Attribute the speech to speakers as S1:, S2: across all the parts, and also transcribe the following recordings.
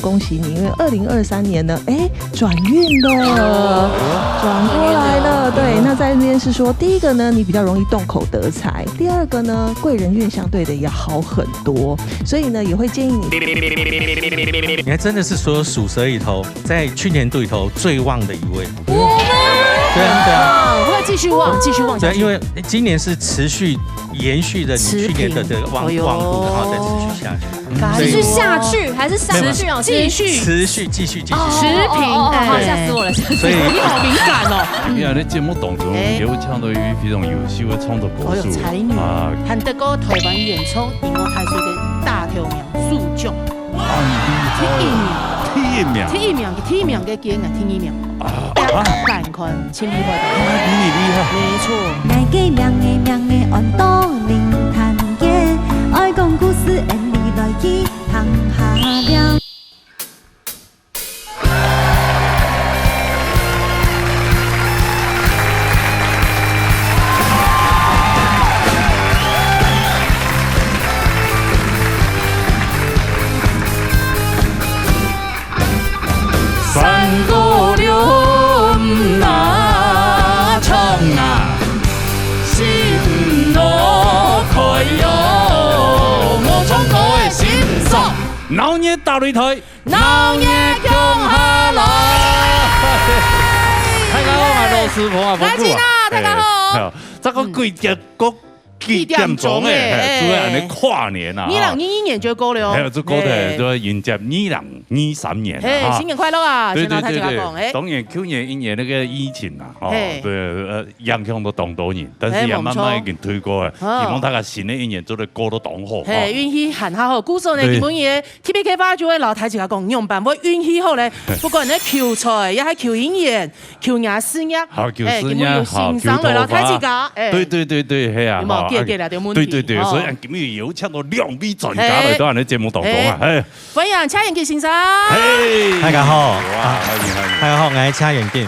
S1: 恭喜你，因为2023年呢，转运了，转过来了。对，那在那边是说，第一个呢，你比较容易动口得财；第二个呢，贵人运相对的也好很多，所以呢，也会建议你。
S2: 你还真的是所有属蛇里头，在去年度里头最旺的一位。对啊，
S3: 会继续旺，继续旺下去。
S2: 对，因为今年是持续延续的你去年的旺度，然后再持续下去。
S4: 持续下去还是上去哦？
S3: 继续
S2: 持续继续
S3: 持平。
S4: 好，吓死我了！
S2: 所以
S3: 你好敏感哦。
S5: 你看，你节目当中也有唱到于非常优秀的创作歌手
S3: 才女啊，韩德哥台湾演出英国台水的大条名数奖。第一名嘅见啊，第一名版款亲笔报道，
S5: 你厉害，
S3: 没错。
S6: 爱给명의 언덕灵探嘅，爱讲故事，演你来去行下了。
S5: 老年大擂台，
S3: 老年共下來，
S5: 大家好，我係羅斯婆啊，
S3: 來錢啊，大家好。
S5: 這個季節國幾點鐘誒？主要係你跨年啊
S3: ，2021年就過了，
S5: 還有這個的就迎接2023年啊，
S3: 新年快樂啊！
S5: 對，當然去年一年那個疫情啊，對，影響到當多年，但是也慢慢已經推過了，希望大家新的一年做得過得當好。
S3: 運氣很好，故說呢，基本嘢 TPK 花就會老太自家講，用辦法運氣好咧，不管你求財，也係求姻緣、求牙事業，
S5: 求事業，
S3: 好，求頭髮，
S5: 對，係啊。對，所以今日有請到兩位專家來到我哋節目當中啊！
S3: 歡迎蔡元慶先生。
S2: 大家好，
S5: 大
S2: 家好，我係蔡元慶。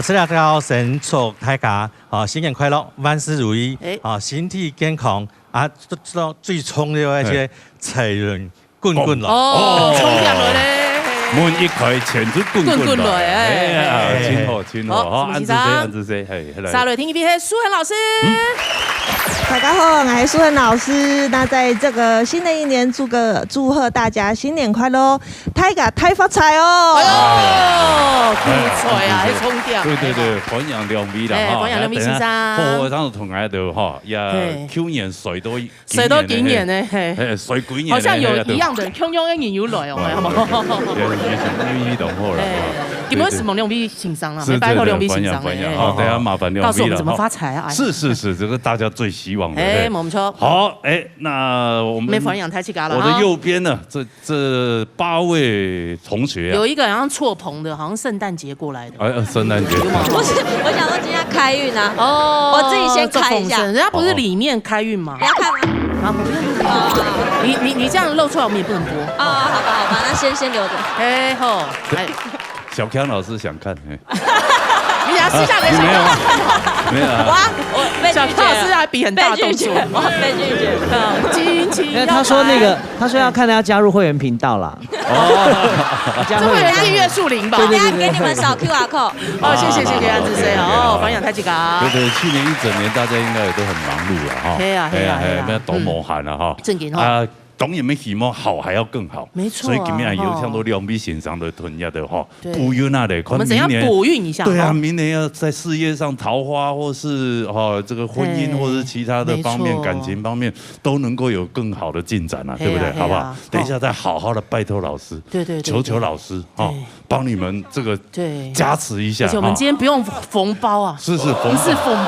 S2: 這兩個神祝大家新年快樂，萬事如意，身體健康啊！最重要嘅係財源滾滾來。
S3: 衝入來咧！
S5: 門一開，錢就滾來，親和，好，安子 C， 係，
S3: 沙雷聽一邊係蘇恆老師。
S1: 大家好，我是蘇恆老師。那在這個新的一年，祝賀大家新年快樂，太發財哦！
S3: 哎呦，發財啊，喺衝掉。
S5: 對，歡迎兩位啦，
S3: 歡迎兩位先生。
S5: 好，當同喺度哈，也去年誰都
S3: 經驗呢，
S5: 誰幾年？
S3: 好像有一樣的，強一年有來哦，係嘛？
S5: 願意同好啦。
S3: 基本是蒙兩位欣賞啦，拜託兩位欣賞。
S5: 好，等下麻煩兩位了。
S3: 告訴我們怎麼發財啊？
S5: 是，這個大家最希望的。
S3: 冇錯。
S5: 好，那我們
S3: 沒歡迎太氣嘎了。
S5: 我的右邊呢，這8位同學啊，
S3: 有一個好像錯棚的，好像聖誕節過來的。
S5: 聖誕節。
S4: 不是，我想說今天開運啊。
S3: 哦。
S4: 我自己先開一下。
S3: 人家不是裡面開運嗎？
S4: 你要看嗎？
S3: 啊，不用。你這樣露出來，我們也不能播。
S4: 啊，好吧，那先留着。
S3: 好。
S5: 小康老師想看。
S3: 你想試下沒有？
S4: 哇，
S3: 小康老師還比很大動作，
S4: 被拒絕。
S7: 因為他說要看他要加入會員頻道啦。
S3: 這會員訂閱數0吧？
S4: 對，給你們掃 QR code。
S3: 謝謝安子 C， 歡迎太極嘎。
S5: 對，去年一整年大家應該也都很忙碌了哈。
S3: 係啊，
S5: 咩都冇閒啦哈。
S3: 正經哈。
S5: 當然沒希望好還要更好，
S3: 沒錯。
S5: 所以今年有像到兩位先生的吞下的哈，補運啊的，
S3: 我們怎樣補運一下？
S5: 對啊，明年要在事業上桃花，或是這個婚姻，或是其他的方面感情方面，都能夠有更好的進展啊，對不對？好不好？等一下再好好的拜託老師，
S3: 對，
S5: 求老師哈，幫你們這個加持一下。
S3: 而且我們今天不用縫包啊，
S5: 是縫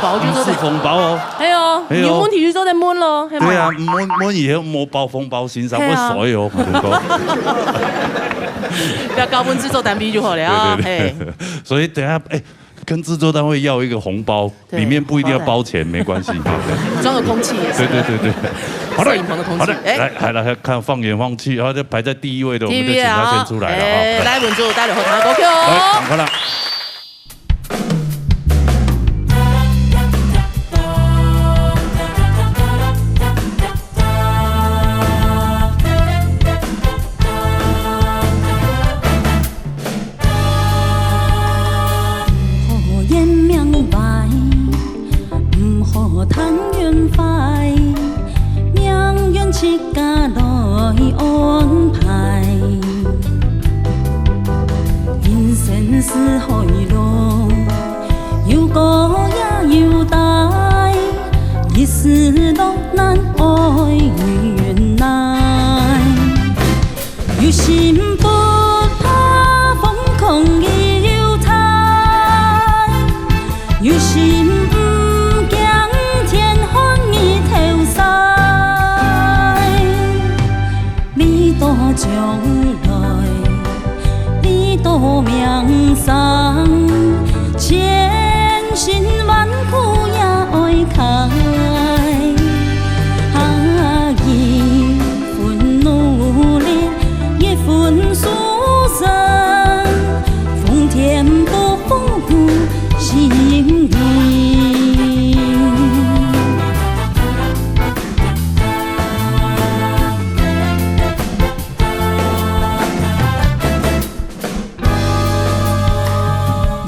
S3: 包，就是縫
S5: 包哦。
S3: 哎呦，你問題都在問咯。
S5: 對啊，問以後摸包縫包欣賞會所有很多。
S3: 不要高溫製作單筆就好了啊。
S5: 對，所以等下跟製作單位要一個紅包，裡面不一定要包錢，沒關係。
S3: 裝個空氣也是。
S5: 對。
S3: 攝影棚的空氣。
S5: 來看放眼望去，然後就排在第一位的，我們就請他先出來了。
S3: 來穩住，帶了後台歌曲哦。
S5: 趕快啦！
S6: 似海浪，又高也又大，一丝落难爱原来，有心不怕风空已有彩，有心不惊天寒已头塞，你多将来，你多命丧，千辛万苦也爱开。一份努力，一份殊胜，奉天不负心意。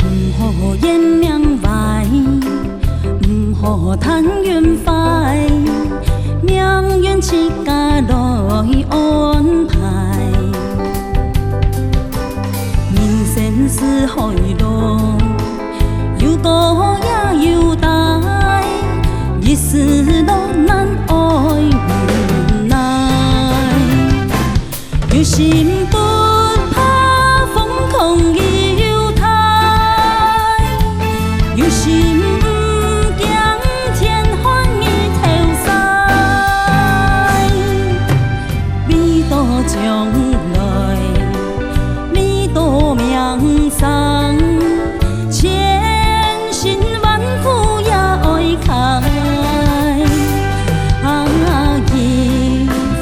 S6: 唔可言明白，唔可谈缘快。命运自家来安排，人生是海浪，又高也又大，一丝落难爱原来，有心不怕风空已有台，有心不惊天寒已头塞。你多将来，你多命丧，千辛万苦也爱开。一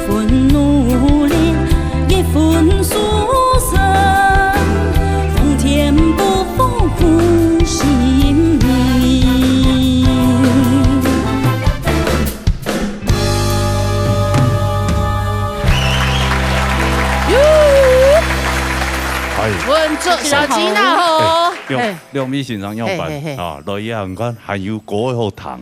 S6: 份努力，一份殊胜，奉天不负心意。
S3: 稳住小吉娜吼，
S5: 用米欣赏样板啊，落叶很宽，还有果后糖，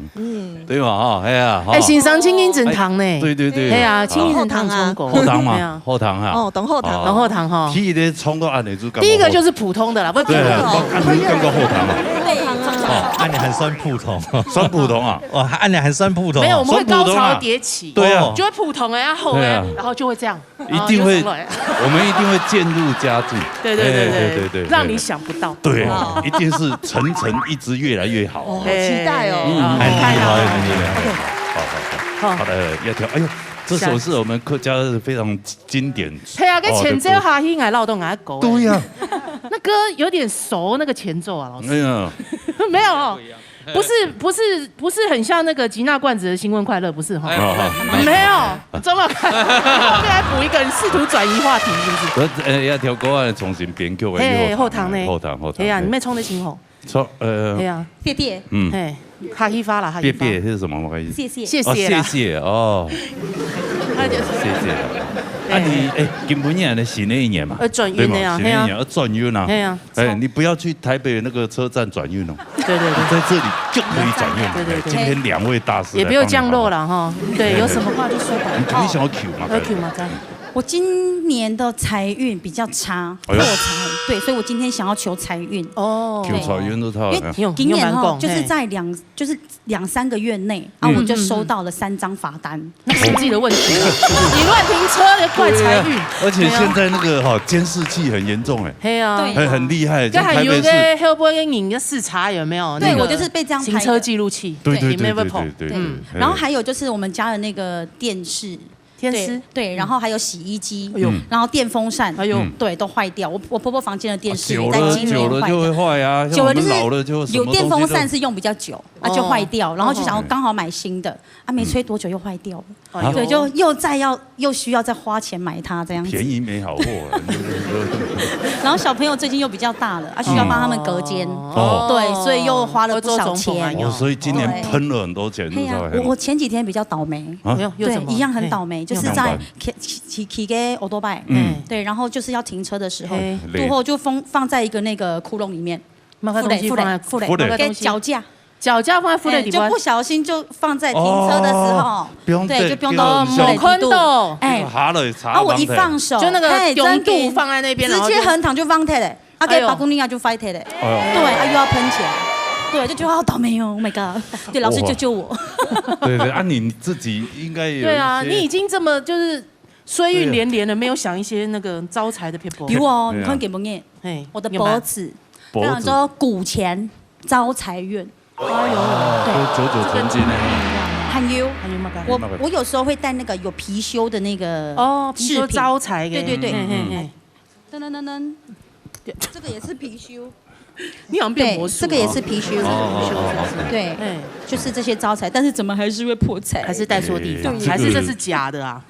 S5: 对嘛哈，哎呀，
S3: 欣赏青樱整糖呢，
S5: 对对对，
S3: 哎呀，青樱整糖中国
S5: 后糖嘛，后糖哈，
S1: 哦，等后糖，
S3: 等后糖哈，
S5: 第一个冲到按你就
S3: 第一个就是普通的啦，不是普
S5: 对，
S3: 通
S5: 按你刚刚后糖嘛，
S2: 按你很酸普通，
S5: 酸普通啊，
S2: 哇，按你很酸普通，
S3: 没有，我们会高潮迭起，
S5: 对啊，
S3: 就会普通哎，后哎，然后就会这样，
S5: 一定会，我们一定会渐入佳境，
S3: 对对对对对对，让你想不到，
S5: 对，一定是层层一直越来越好，
S1: 好期待哦，
S2: 很厉害，很厉害，
S5: 好的，要跳，哎呦。这首是我们客家非常经典。
S3: 对啊，跟前奏哈音来劳动来狗。
S5: 对呀，
S3: 那歌有点熟，那个前奏啊，老师。
S5: 哎呀，
S3: 没有哦，不是很像那个吉娜罐子的新婚快乐，不是哈？没有，怎么看？后面来补一个，你试图转移话题是不
S5: 是？要调歌啊，重新编曲。
S3: 哎，后堂呢？
S5: 后堂。
S3: 哎呀，你没冲的情吼？
S5: 冲
S3: 哎呀，
S6: 别别，
S3: 哎，哈希发了，哈希发。
S5: 别是什么意思？
S6: 谢谢，
S5: 谢谢哦，谢谢。啊，你今年的新的一年嘛，
S3: 转运的呀，
S5: 新的一年要转运啊，
S3: 对呀，
S5: 你不要去台北那个车站转运哦，
S3: 对对对，
S5: 在这里就可以转运。对，今天2位大师
S3: 也不用降落了哈，对，有什么话就说吧。
S5: 你想要 Q 吗？
S3: 要 Q 吗？
S6: 我今年的财运比较差，破财，对，所以我今天想要求财运。
S3: 哦，
S5: 求财运都套。
S6: 因为今年哈，就是在2-3个月内啊，我就收到了3张罚单。
S3: 那是你自己的问题，你乱停车的怪财运。
S5: 而且现在那个监视器很严重哎，
S3: 对啊，
S5: 很厉害。
S3: 这还有个会不会你的视察有没有？
S6: 对我就是被这样
S3: 行车记录器，
S5: 对，
S6: 然后还有就是我们家的那个电视。对，然后还有洗衣机，然后电风扇，对，都坏掉。我婆婆房间的电视也在今年坏掉，
S5: 久了就会坏啊，久了就是
S6: 有电风扇是用比较久啊，就坏掉，然后就想要刚好买新的啊，没吹多久又坏掉了，对，就又需要再花钱买它这样子。
S5: 便宜没好货。
S6: 然后小朋友最近又比较大了啊，需要帮他们隔间，对，所以又花了不少钱。
S5: 所以今年喷了很多钱。
S6: 我前几天比较倒霉，对，一样很倒霉。就是在骑个欧多拜，对，然后就是要停车的时候，最后就放在一个那个窟窿里面，负累，给脚架放在负累里面，就不小心就放在停车的时候，对，就不用到
S3: 某坑洞，
S5: 哎，
S6: 啊，我一放手，
S3: 就那个中度放在那边，
S6: 直接横躺就放退了。给巴古尼亚就 fight 嘞，对，又要喷钱，对，就觉得好倒霉哦 ，Oh my god， 对，老师救救我。
S5: 对对，你自己应该有。
S3: 对啊，你已经这么就是衰运连连了，没有想一些那个招财的撇步。
S6: 有哦，你看给不给？我的脖子，叫做古钱招财运。
S5: 哎呦，对，久久成金呢。
S6: 还有，我有时候会戴那个有貔貅的那个
S3: 饰品招财。对，
S6: 噔噔噔噔，这个也是貔貅。
S3: 你好像变魔术。
S6: 这个也是貔貅。对，就是这些招财，但是怎么还是会破财？
S3: 还是带错地方？还是这是假的啊？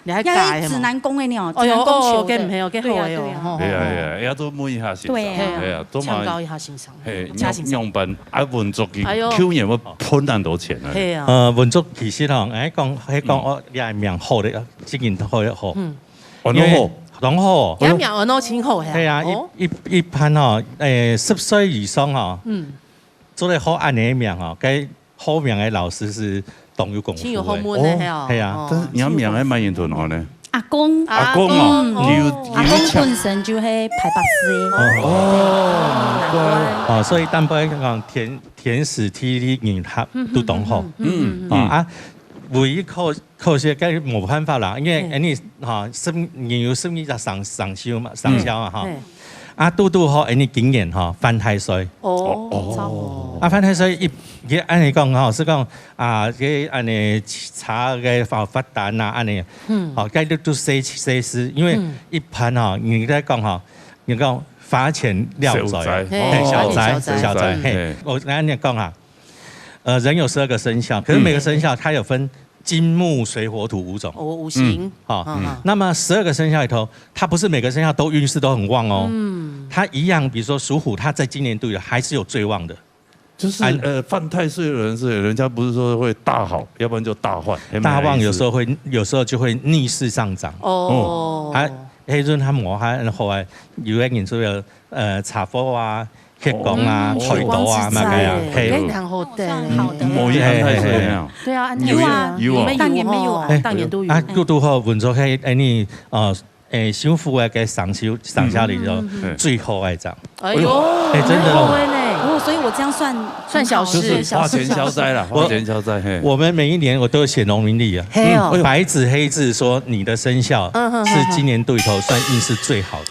S3: 你还改？
S6: 指南宫的呢？
S3: 哦哟，给朋友给后位
S5: 哦。对啊，要多摸一下欣赏。
S6: 对
S5: 啊，多
S3: 唱高一下欣赏。
S5: 用本文族嘅 Q 年会喷很多钱
S2: 啊。文族其實講，講我你係命好的，這件好一好。
S5: 因為
S2: 講好。
S3: 有命我攞錢好係。
S2: 係啊，一般哦，10歲以上哦，做得好按年命哦，該好命嘅老師是。懂有功夫
S3: 的，
S2: 系啊，
S5: 但是你要命喺乜嘢度攞呢？
S6: 阿公
S5: 啊，阿
S6: 公本身就係排白絲
S2: 哦，所以淡薄講天時地利人和都懂好，唯一靠些梗係冇辦法啦，因為你人有生意就上銷嘛，上銷嘛哈。都好，你經驗哈，犯太歲。犯太歲按你講是講按你查嘅發單啊，按你該都寫詩，因為一般你在講你講發錢了財，小財，我按你講人有12個生肖，可是每個生肖它有分。金木水火土5種，
S3: 五行。
S2: 那麼12個生肖裡頭，它不是每個生肖都運勢都很旺哦。它一樣，比如說屬虎，它在今年度裡還是有最旺的。
S5: 就是犯太歲的人是，人家不是說會大好，要不然就大壞。
S2: 大旺有時候就會逆勢上漲。黑潤他磨後來有一年就有茶貨啊。血光啊，海島啊，乜嘅啊，
S3: 係好的，
S5: 某一年太歲啊，
S3: 對啊，有啊，當年沒有啊，當年都有。
S2: 都好，換咗喺你修復嘅上下裡頭最後一張。
S3: 哎呦，
S2: 真的
S6: 哦，所以我這樣算小事，
S5: 就是花錢消災啦，花錢消災。
S2: 我們每一年我都有寫農民曆啊，白紙黑字說你的生肖是今年度裡頭算運勢最好的。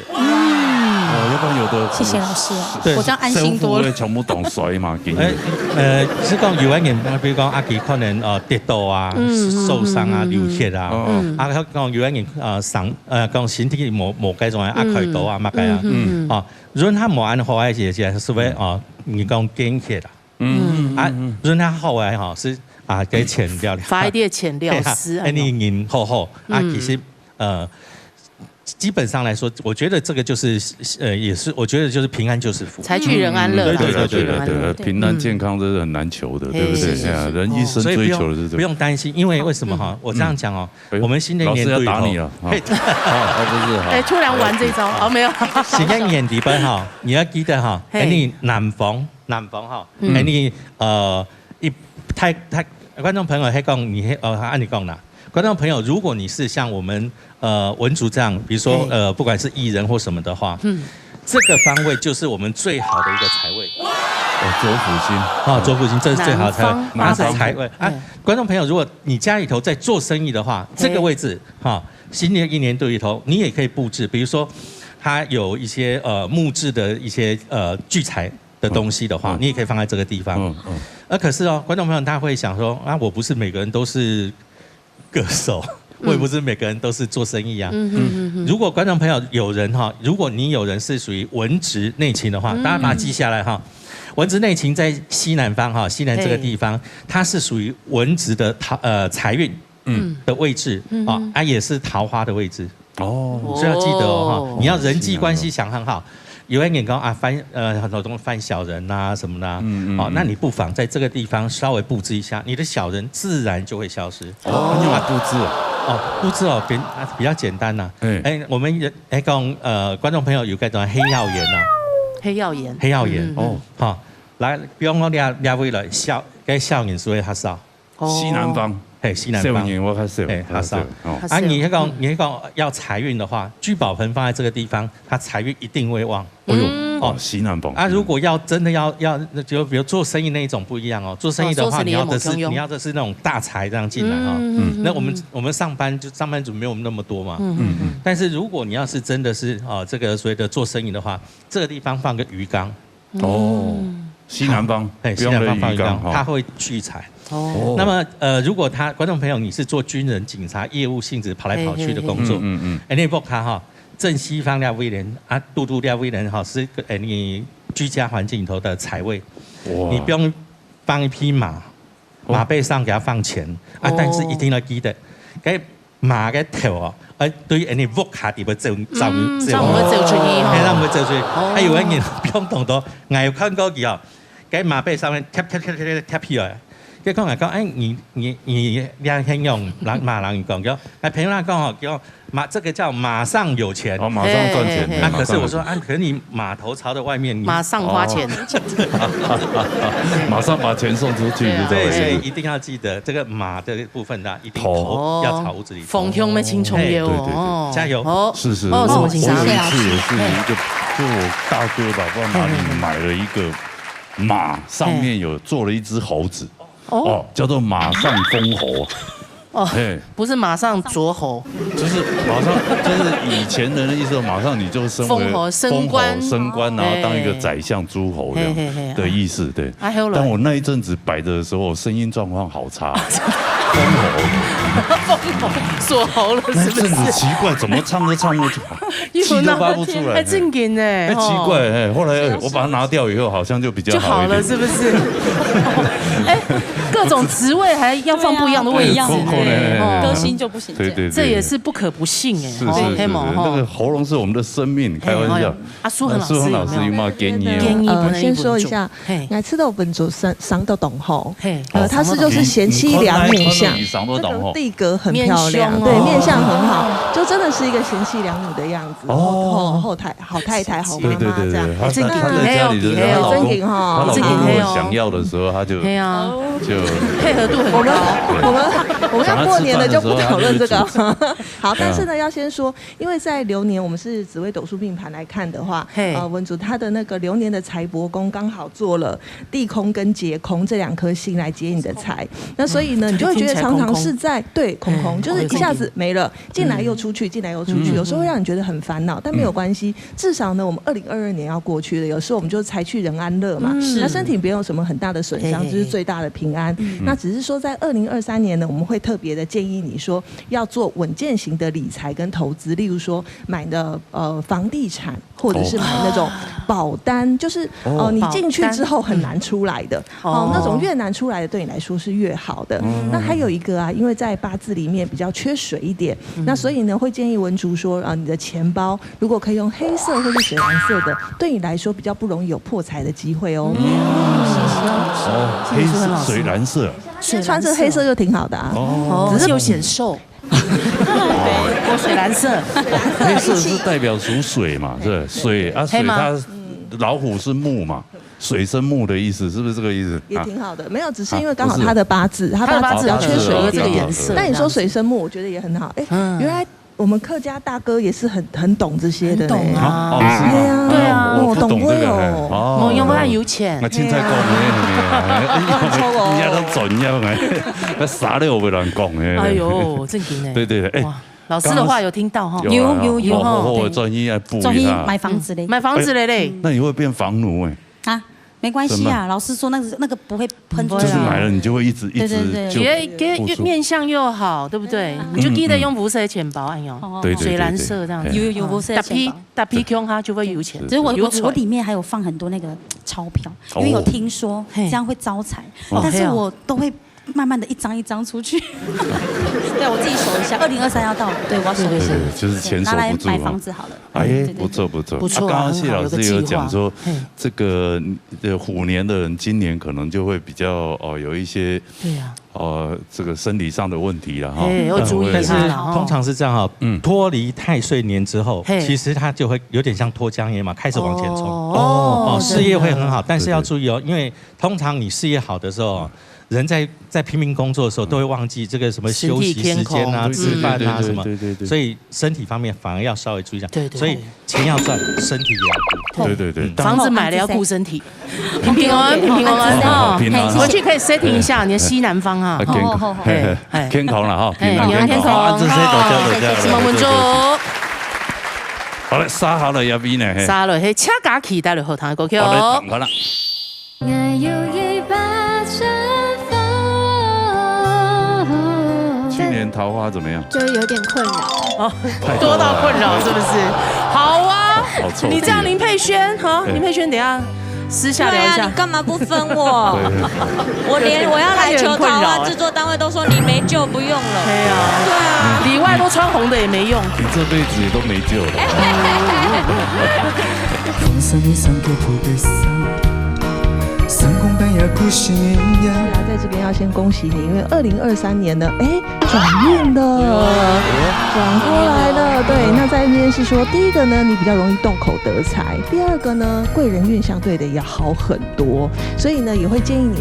S5: 要不然有的，
S6: 謝謝老師，我這樣安心多了。
S5: 全部懂水嘛，
S2: 是講有一年，比如講阿基可能跌倒啊、受傷啊、流血啊，講有一年講身體冇嗰種開刀啊、乜嘅啊，如果他冇按好嘅嘢，是會你講捐血啦，如果他後來是給錢掉，
S3: 發一啲錢掉絲，
S2: 你人好其實基本上来说，我觉得这个就是也是我觉得就是平安就是福，
S3: 财聚人安乐。
S5: 对，平安健康这是很难求的，对不对？人一生追求的是这个。
S2: 不用担心，因为什么哈？我这样讲哦，我们新的一年
S5: 老师要打你了，不是？
S3: 突然玩这招，没有。
S2: 新的年底吧哈，你要记得哈，你南方哈，你太观众朋友还讲你按你讲啦。观众朋友，如果你是像我们文竹这样，比如说不管是艺人或什么的话，这个方位就是我们最好的一个财位。
S5: 左辅星
S2: 左辅星这是最好的财位，它是财位啊。观众朋友，如果你家里头在做生意的话，这个位置新的一年度里头，你也可以布置，比如说它有一些木质的一些聚财的东西的话，你也可以放在这个地方。可是观众朋友他会想说我不是每个人都是歌手，我也不是每个人都是做生意啊。如果观众朋友有人如果你有人是属于文职内勤的话，大家把它记下来哈。文职内勤在西南方西南这个地方，它是属于文职的财运的位置也是桃花的位置所以要记得你要人际关系想很好。有人眼光很多东西犯小人啊什么的那你不妨在这个地方稍微布置一下，你的小人自然就会消失。
S5: 你要布置
S2: 布置比較簡單呐。我們講觀眾朋友有嗰種黑曜岩啊，
S3: 黑曜岩
S2: 來，比方講兩位來嘅校園是會較少。
S5: 西南方
S2: 西南方。
S5: 我开始。
S2: 哈少。你那个要财运的话，聚宝盆放在这个地方，它财运一定会旺。
S5: 西南方。
S2: 如果真的要，就比如做生意那一种不一样哦。做生意的话，你要的是那种大财这样进来哈。那我们上班族没有那么多嘛。但是如果你要是真的是这个所谓的做生意的话，这个地方放个鱼缸。
S5: 西南方，
S2: 西南方放鱼缸，它会聚财。那么如果观众朋友你是做军人、警察业务性质跑来跑去的工作，那不卡哈正西方廖威廉杜廖威廉哈是你居家环境里头的财位，你不用放一匹马背上给它放钱但是一定要记得，给马嘅头对你屋下底要走出去，让我走出去。还有一件不用懂到，我有看过佢喺马背上面貼起來。佢講你兩天用馬人講叫，朋友講叫馬這個叫馬上有錢，
S5: 馬上賺錢。
S2: 可是我說可是你馬頭朝着外面，
S3: 馬上花錢，
S5: 馬上把錢送出去。
S2: 對，所以一定要記得這個馬的部分呢，一定頭要朝屋子裡。
S3: 豐胸的青蟲葉
S2: 哦，加油！
S5: 是。我有一次也是一個，就我大哥吧，不知道哪裡買了一個馬，上面有做了一隻猴子。叫做馬上封侯。
S3: 不是馬上啄侯，
S5: 就是馬上，就是以前人的意思，馬上你就升為
S3: 升官，
S5: 然後當一個宰相諸侯這樣的意思，對。但我那一陣子擺的時候，聲音狀況好差，封侯，
S3: 鎖喉了，是不是？
S5: 那陣子奇怪，怎麼唱都唱不出，氣都發不出來，
S3: 還正經呢。
S5: 奇怪，後來我把它拿掉以後，好像就比較好一點，
S3: 是不是？各種職位還要放不一樣的位置，
S6: 歌星就不行，
S5: 對，
S3: 這也是不可不信哎。
S5: 是，那個喉嚨是我們的生命，開玩笑。
S3: 蘇恒老師
S5: 有沒有建議？
S1: 先說一下，愛吃豆本主傷到懂後，它是就是賢妻良母相，這個地格很漂亮，對，面相很好，就真的是一個賢妻良母的樣子，好太太、好媽媽這樣。
S5: 他在家裡就是他老公如果想要的時候，他就
S3: 配合度很高。
S1: 我們要過年了就不討論這個。好，但是呢，要先說，因為在流年我們是紫微斗數命盤來看的話，文主他的那個流年的財帛宮剛好做了地空跟劫空這兩顆星來接你的財，那所以呢，你就會覺得常常是在對空，就是一下子沒了，進來又出去，進來又出去，有時候會讓你覺得很煩惱，但沒有關係，至少呢，我們2022年要過去了，有時候我們就財去人安樂嘛，那身體不用有什麼很大的損傷，就是最大的平安。那只是說在2023年呢，我們會特別的建議你說要做穩健型的理財跟投資，例如說買的房地產，或者是買那種保單，就是你進去之後很難出來的，那種越難出來的對你來說是越好的。那還有一個因為在八字裡面比較缺水一點，那所以呢會建議文竹說你的錢包如果可以用黑色或是水藍色的，對你來說比較不容易有破財的機會哦。
S5: 黑色、水藍色，
S1: 穿着黑色就挺好的啊。
S3: 只是有顯瘦。我水藍色，
S5: 黑色是代表屬水嘛，對，水水它老虎是木嘛，水生木的意思，是不是這個意思？
S1: 也挺好的，沒有，只是因為剛好他的八字，他八字要缺水一點顏色。但你說水生木，我覺得也很好。原來我們客家大哥也是很懂這些的，
S3: 懂啊，
S1: 對啊，
S5: 我懂這個
S3: 我因為有錢，
S5: 我凊彩講嘅，人家都準嘅，啥都有人講嘅。
S3: 哎呦，正經嘅。
S5: 對，哎，
S3: 老師的話有聽到哈，
S6: 有，
S5: 我專業來補一下。
S6: 專業買房子嘞，
S3: 買房子嘞，
S5: 那你會變房奴哎？
S6: 啊？沒關係啊，老師說那個不會噴出來，
S5: 就是買了你就會一直
S3: 給面相又好，對不對？你就記得用無色錢包，哎呦，水藍色這樣子，
S6: 有無色錢包，
S3: 打皮胸它就會有錢。
S6: 只是我裡面還有放很多那個鈔票，因為有聽說這樣會招財，但是我都會慢慢的一張一張出去。對，我自己守一下，2023要到了，對，我要守一下，
S5: 就是錢守不住，拿來買
S6: 房子好了。
S5: 哎，不錯。剛剛謝老師有講說，這個虎年的人今年可能就會比較有一些这个生理上的问题了哈。
S3: 要注意。
S2: 但是通常是这样哈，脱离太岁年之后，其实它就会有点像脱缰野马，开始往前冲。事业会很好，但是要注意哦，因为通常你事业好的时候。人在拼命工作的时候，都会忘记这个什么休息时间啊、吃饭啊什么，所以身体方面反而要稍微注意一下。所以钱要赚，身体也要顾。
S5: 对。
S3: 房子买了要顾身体，平平安安。回去可以 setting 一下你的西南方啊。
S5: 天空了哈，
S3: 天空，
S5: 这些
S3: 什么文州？
S5: 好了，杀好了，要比呢？
S3: 杀了，嘿，恰嘎期待了后堂的歌曲
S5: 哦。好了。去年桃花怎么样？
S8: 就有点困扰
S3: 多到困扰是不是？好啊，你这样林佩萱，林佩萱，等一下私下聊一下。
S4: 你干嘛不分我？我要来求桃花，制作单位都说你没救，不用了。
S3: 对啊，里外都穿红的也没用，
S5: 你这辈子也都没救了。
S1: 在这边要先恭喜你，因为2023年呢，转运了，转过来了。对，那在这边是说，第一个呢，你比较容易动口得财；第二个呢，贵人运相对的也好很多，所以呢，也会建议你。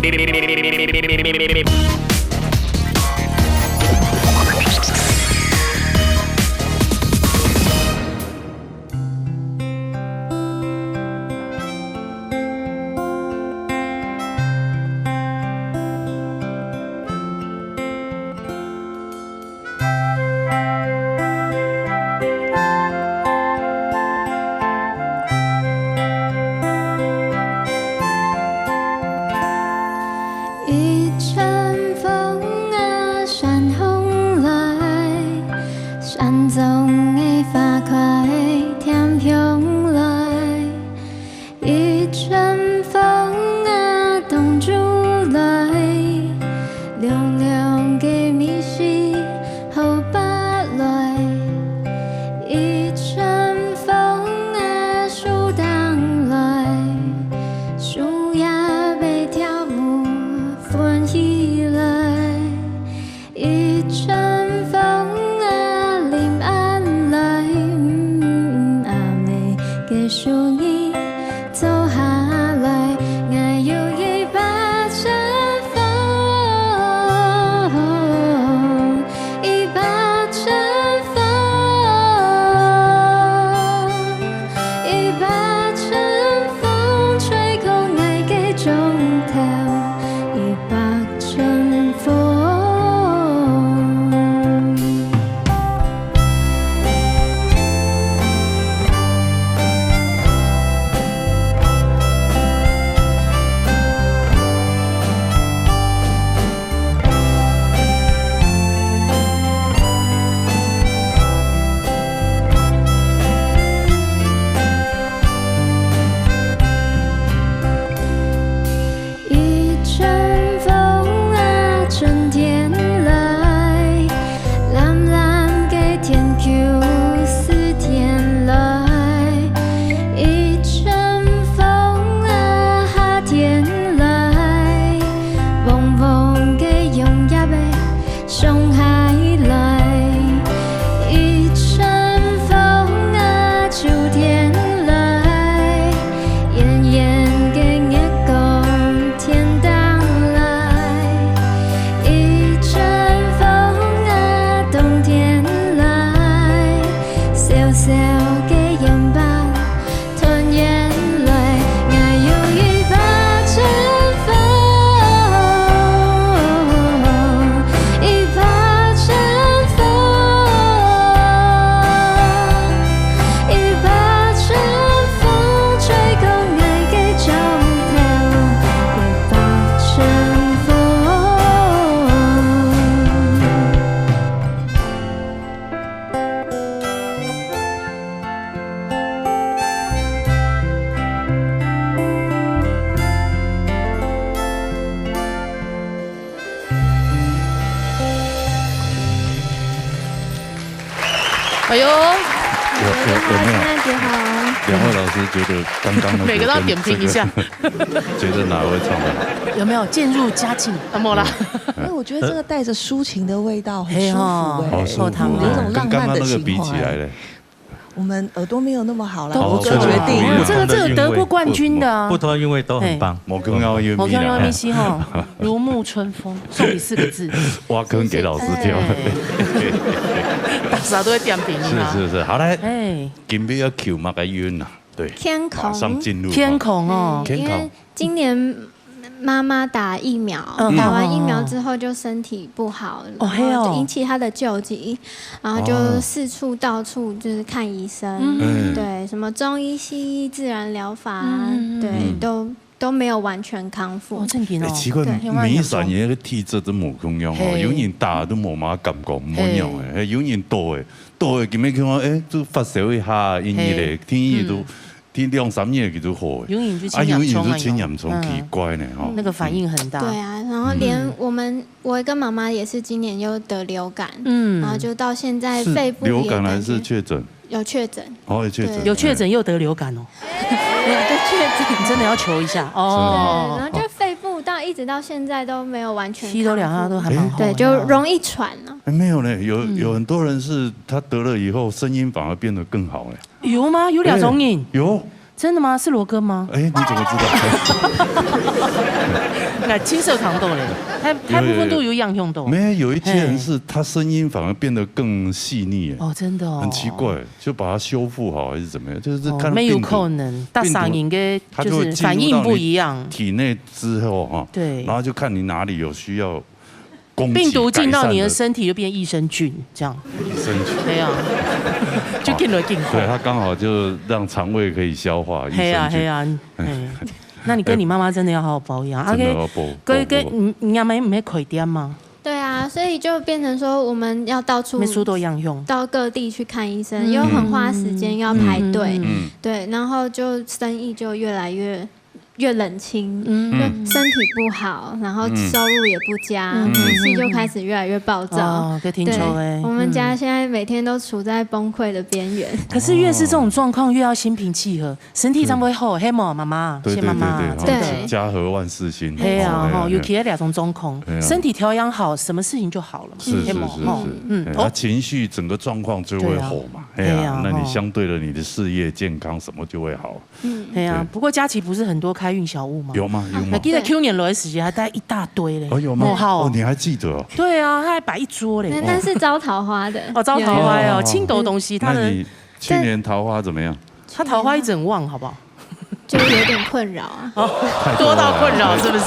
S5: 有没有？两位老师觉得刚刚那个
S3: 每个都要点评一下，
S5: 觉得哪位唱的？
S3: 有没有渐入佳境？没啦。
S1: 哎，我觉得这个带着抒情的味道很舒服哎，
S5: 好舒服，
S1: 有一种浪漫的
S5: 那个
S1: 情
S5: 比起来
S1: 怀。
S5: 嘞，
S1: 我们耳朵没有那么好了，
S3: 都
S1: 我做决定。
S3: 这个得过冠军的，
S2: 不同的韵味都很棒。
S5: 某跟要约
S3: 某跟要约西哈，如沐春风，送你4个字。
S5: 挖坑给老师跳。
S3: 大家都会点评啊。
S5: 是，好嘞。今天要 Q 嘛个晕呐，对，
S8: 天孔，
S5: 马上进入
S3: 天孔哦，
S8: 因为今年妈妈打疫苗，打完疫苗之后就身体不好，然后就引起她的救急，然后就四处到处就是看医生，对，什么中医、西医、自然疗法，对，都没有完全康复。
S3: 正经哦，
S5: 奇怪，每3年个体质都冇共样哦，有人打都冇乜感覺，冇樣嘅，有人多嘅，咁樣講，都發燒一下，因為咧天氣都天2-3日佢都好嘅，
S3: 有人就
S5: 清嚴重，奇怪呢，哦，
S3: 那個反應很大。
S8: 對啊，然後連我跟媽媽也是今年又得流感，然後就到現在肺部
S5: 流感還是確診？
S8: 有確診，
S3: 有確診又得流感哦。
S8: 有的確診，
S3: 你真的要求一下哦。
S8: 對，然後就肺部一直到現在都沒有完全。
S3: 吸都2下都還蠻好。
S8: 對，就容易喘了。
S5: 沒有呢，有很多人是他得了以後聲音反而變得更好嘞。
S3: 有嗎？有2種癮？
S5: 有。
S3: 真的嗎？是羅哥嗎？
S5: 哎，你怎麼知道？
S3: 那青色糖豆嘞，它部分都有樣用豆。
S5: 沒有一些人是他聲音反而變得更細膩
S3: 哦，真的哦，
S5: 很奇怪，就把它修復好還是怎麼樣？就是看
S3: 沒有可能，大嗓音嘅就是反應不一樣。
S5: 體內之後哈，
S3: 對，
S5: 然後就看你哪裡有需要。
S3: 病毒進到你的身體就變益生菌，這樣。
S5: 益生菌。
S3: 對啊，就進了進口。
S5: 對，它剛好就讓腸胃可以消化。
S3: 嘿啊嘿啊，那你跟你媽媽真的要好好保養。OK，跟你阿妹唔係開店嗎？
S8: 對啊，所以就變成說我們要到處
S3: 書都一樣用，
S8: 到各地去看醫生，又很花時間，要排隊，對，然後就生意就越來越冷清，身體不好，然後收入也不佳，脾氣就開始越來越暴躁。
S3: 對，我
S8: 們家現在每天都處在崩潰的邊緣。
S3: 可是越是這種狀況，越要心平氣和，身體才會好。嘿嘛，媽媽，謝媽媽，
S5: 對，家和萬事興。
S3: 嘿啊，尤其那2種狀況，身體調養好，什麼事情就好了。
S5: 是，他情緒整個狀況就會好嘛。哎呀，那你相對的你的事業健康什麼就會好。
S3: 對啊，不過佳琪不是很多開運小物嗎？
S5: 有嗎？
S3: 我記得去年來的時間還帶一大堆嘞。
S5: 哦，有嗎？哦，你還記得哦？
S3: 對啊，他還擺一桌嘞。
S8: 那是招桃花的。
S3: 哦，招桃花哦，青斗東西。
S5: 那你去年桃花怎麼樣？
S3: 他桃花一整旺，好不好？
S8: 就有點困擾啊，
S3: 多到困擾是不是？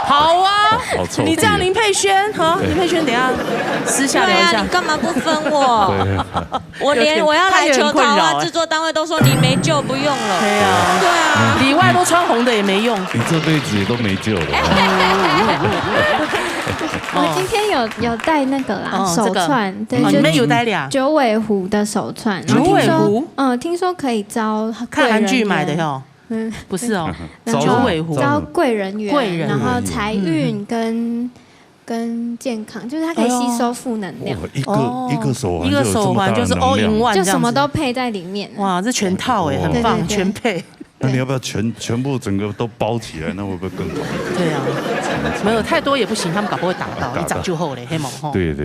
S3: 好啊，你這樣林佩萱，好，林佩萱，等下私下聊一下。
S4: 你幹嘛不分我？我連我要來求桃花製作單位都說你沒救不用了。
S3: 對啊，
S4: 對啊，
S3: 裡外都穿紅的也沒用。
S5: 你這輩子也都沒救了。
S8: 我今天有戴那個啦手串，對，
S3: 裡面有戴倆
S8: 九尾狐的手串。
S3: 九尾狐？
S8: 聽說可以招
S3: 看韓劇買的喲。不是哦，九尾狐
S8: 招貴人緣，然後財運跟健康，就是它可以吸收負能量。
S5: 一個手環
S3: 就是 all in one，
S8: 就什麼都配在裡面。
S3: 哇，這全套哎，很棒，全配。
S5: 那你要不要全部整個都包起來？那會不會更好？
S3: 對啊，沒有太多也不行，他們搞不會打到，一早就後嘞，黑毛吼。
S5: 對，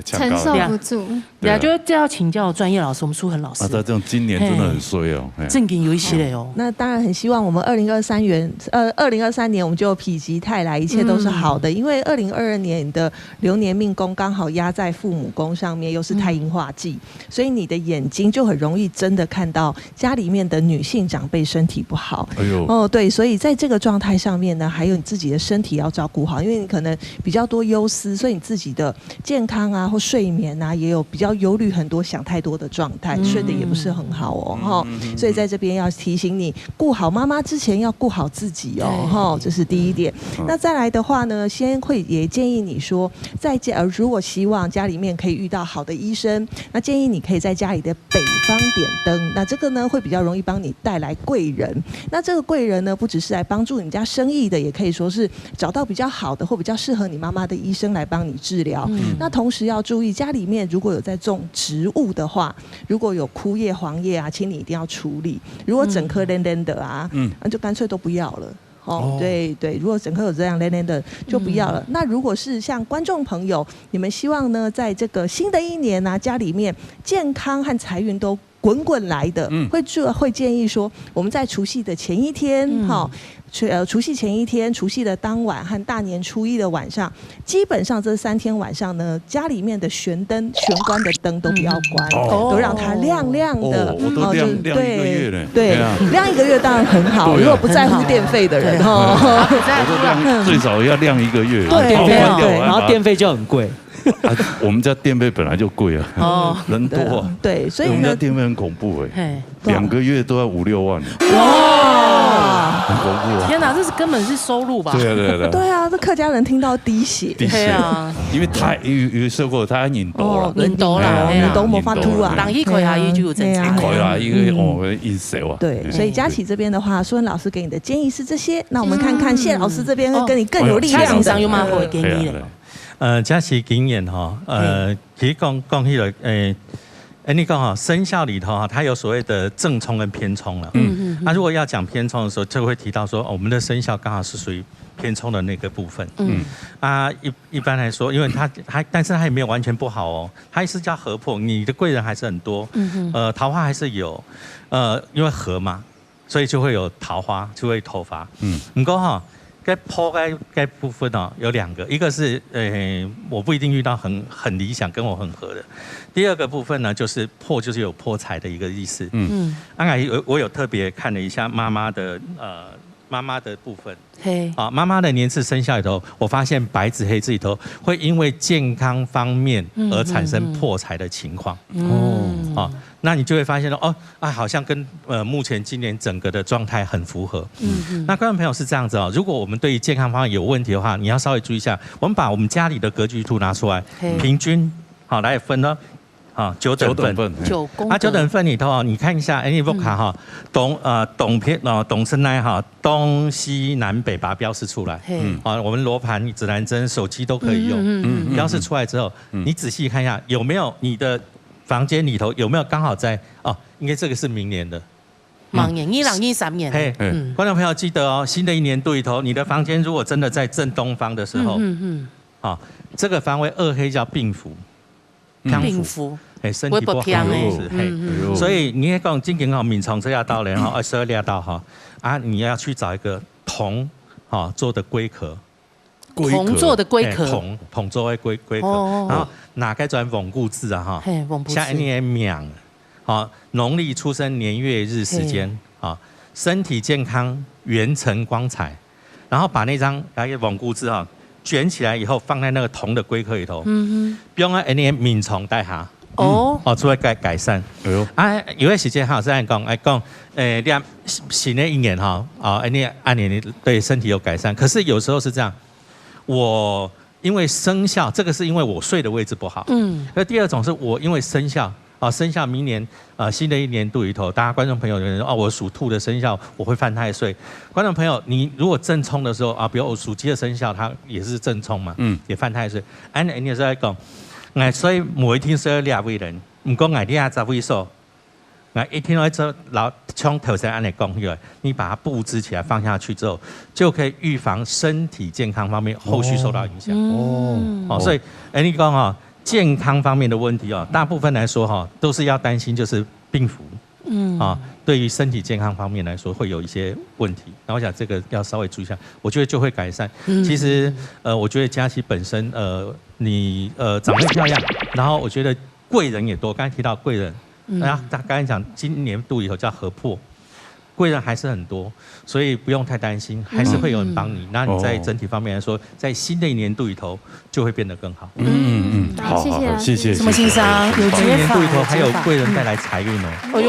S8: 承受不住。
S3: 對啊，就要請教專業老師，我們書恆老師。
S5: 這種今年真的很衰哦，
S3: 正經有一些嘞哦。
S1: 那當然很希望我們2023年我們就否極泰來，一切都是好的，因為2022年的流年命宮剛好壓在父母宮上面，又是太陰化忌，所以你的眼睛就很容易真的看到家裡面的女性長輩身體不好。哎呦，哦對，所以在這個狀態上面呢，還有你自己的身體要照顧好，因為你可能比較多憂思，所以你自己的健康啊或睡眠啊也有比較憂慮很多，想太多的狀態，睡得也不是很好哦，所以在這邊要提醒你，顧好媽媽之前要顧好自己哦，這是第一點。那再來的話呢，先會也建議你說，如果希望家裡面可以遇到好的醫生，那建議你可以在家裡的北方點燈，那這個呢會比較容易幫你帶來贵人。那这个贵人呢，不只是来帮助你家生意的，也可以说是找到比较好的或比较适合你妈妈的医生来帮你治疗。那同时要注意，家里面如果有在种植物的话，如果有枯叶、黄叶啊，请你一定要处理。如果整颗连连的啊，那就干脆都不要了。对，如果整颗有这样连连的就不要了。那如果是像观众朋友，你们希望呢，在这个新的一年啊，家里面健康和财运都滚滚来的，会建议说，我们在除夕的前一天，除夕前一天、除夕的当晚和大年初一的晚上，基本上这3天晚上呢，家里面的玄关的灯都不要关，都让它亮亮的。
S5: 我都亮一个月了。
S1: 对，亮1个月当然很好。如果不在乎电费的人，
S5: 我都亮最少要亮1个月。
S7: 对，然后电费就很贵。
S5: 我们家电费本来就贵啊，人多啊。
S1: 对，所以
S5: 我们家电费很恐怖2个月都要5、6万。
S3: 哇，
S5: 很恐怖啊！
S3: 天哪，这是根本是收入吧？
S1: 对啊，这客家人听到滴血。
S5: 因为他有说过，他引多了，
S3: 引多啦，
S1: 引多没法突啊，
S3: 人一开下伊就有正常。
S5: 开下一个因素啊。
S1: 对，所以佳琪这边的话，苏文老师给你的建议是这些。那我们看看谢老师这边跟你更有力量的。
S3: 有嘛会建议的。
S2: 佳琪经验哈，其实讲起来，你讲哈，生肖里头哈，它有所谓的正冲跟偏冲了。那如果要讲偏冲的时候，就会提到说，我们的生肖刚好是属于偏冲的那个部分。一般来说，因为但是它也没有完全不好哦，它是叫合破，你的贵人还是很多，桃花还是有，因为合嘛，所以就会有桃花，就会头发。不过哈。该破该部分哦，有2个，一个是我不一定遇到很理想跟我很合的，第二个部分呢就是破，就是有破财的一个意思。我有特别看了一下妈妈的部分。妈妈的年次生肖里头，我发现白纸黑字里头会因为健康方面而产生破财的情况。那你就会发现好像跟目前今年整个的状态很符合。那观众朋友是这样子如果我们对于健康方面有问题的话，你要稍微注意一下。我们把我们家里的格局图拿出来，平均来分呢。9等份，9等份里头你看一下 ，any book 哈，懂生来东西南北把它标示出来。我们罗盘、指南针、手机都可以用。标示出来之后，你仔细看一下，有没有你的房间里头有没有刚好在应该这个是明年的。
S3: 明年1213年。
S2: 观众朋友记得新的一年度里头，你的房间如果真的在正东方的时候，这个方位2黑叫病符。
S3: 病符，
S2: 身体不好所以你也讲，今年敏从这下到人22道你要去找一个铜做的龟壳，
S3: 铜做的龟壳，
S2: 铜做的龟壳，然后哪该转稳固字像你秒，农历出生年月日时间身体健康，元辰光彩，然后把那张稳固字卷起来以后，放在那个铜的龟壳里头，不用敏虫带下，出来改善。有些时间是这样讲，新的一年按年对身体有改善。可是有时候是这样，我因为生肖，这个是因为我睡的位置不好。那第二种是我因为生肖。生肖明年新的一年度里头，大家观众朋友有人说我属兔的生肖我会犯太岁。观众朋友，你如果正冲的时候比如我属鸡的生肖，它也是正冲嘛，也犯太岁。你也是在讲，所以每一天需要2位人，不过10位数，一天来做老从头先按你讲起来，你把它布置起来放下去之后，就可以预防身体健康方面后续受到影响。所以你讲健康方面的问题大部分来说都是要担心，就是病符。对于身体健康方面来说会有一些问题。然后我想这个要稍微注意一下，我觉得就会改善。其实我觉得佳琪本身你长得漂亮，然后我觉得贵人也多。刚才提到贵人，然后刚才讲今年度以后叫合破。贵人还是很多，所以不用太担心，还是会有人帮你。那你在整体方面来说，在新的一年度里头就会变得更好。
S8: 好，谢谢。
S3: 什么欣赏？有
S2: 今年度里头还有贵人带来财运这是真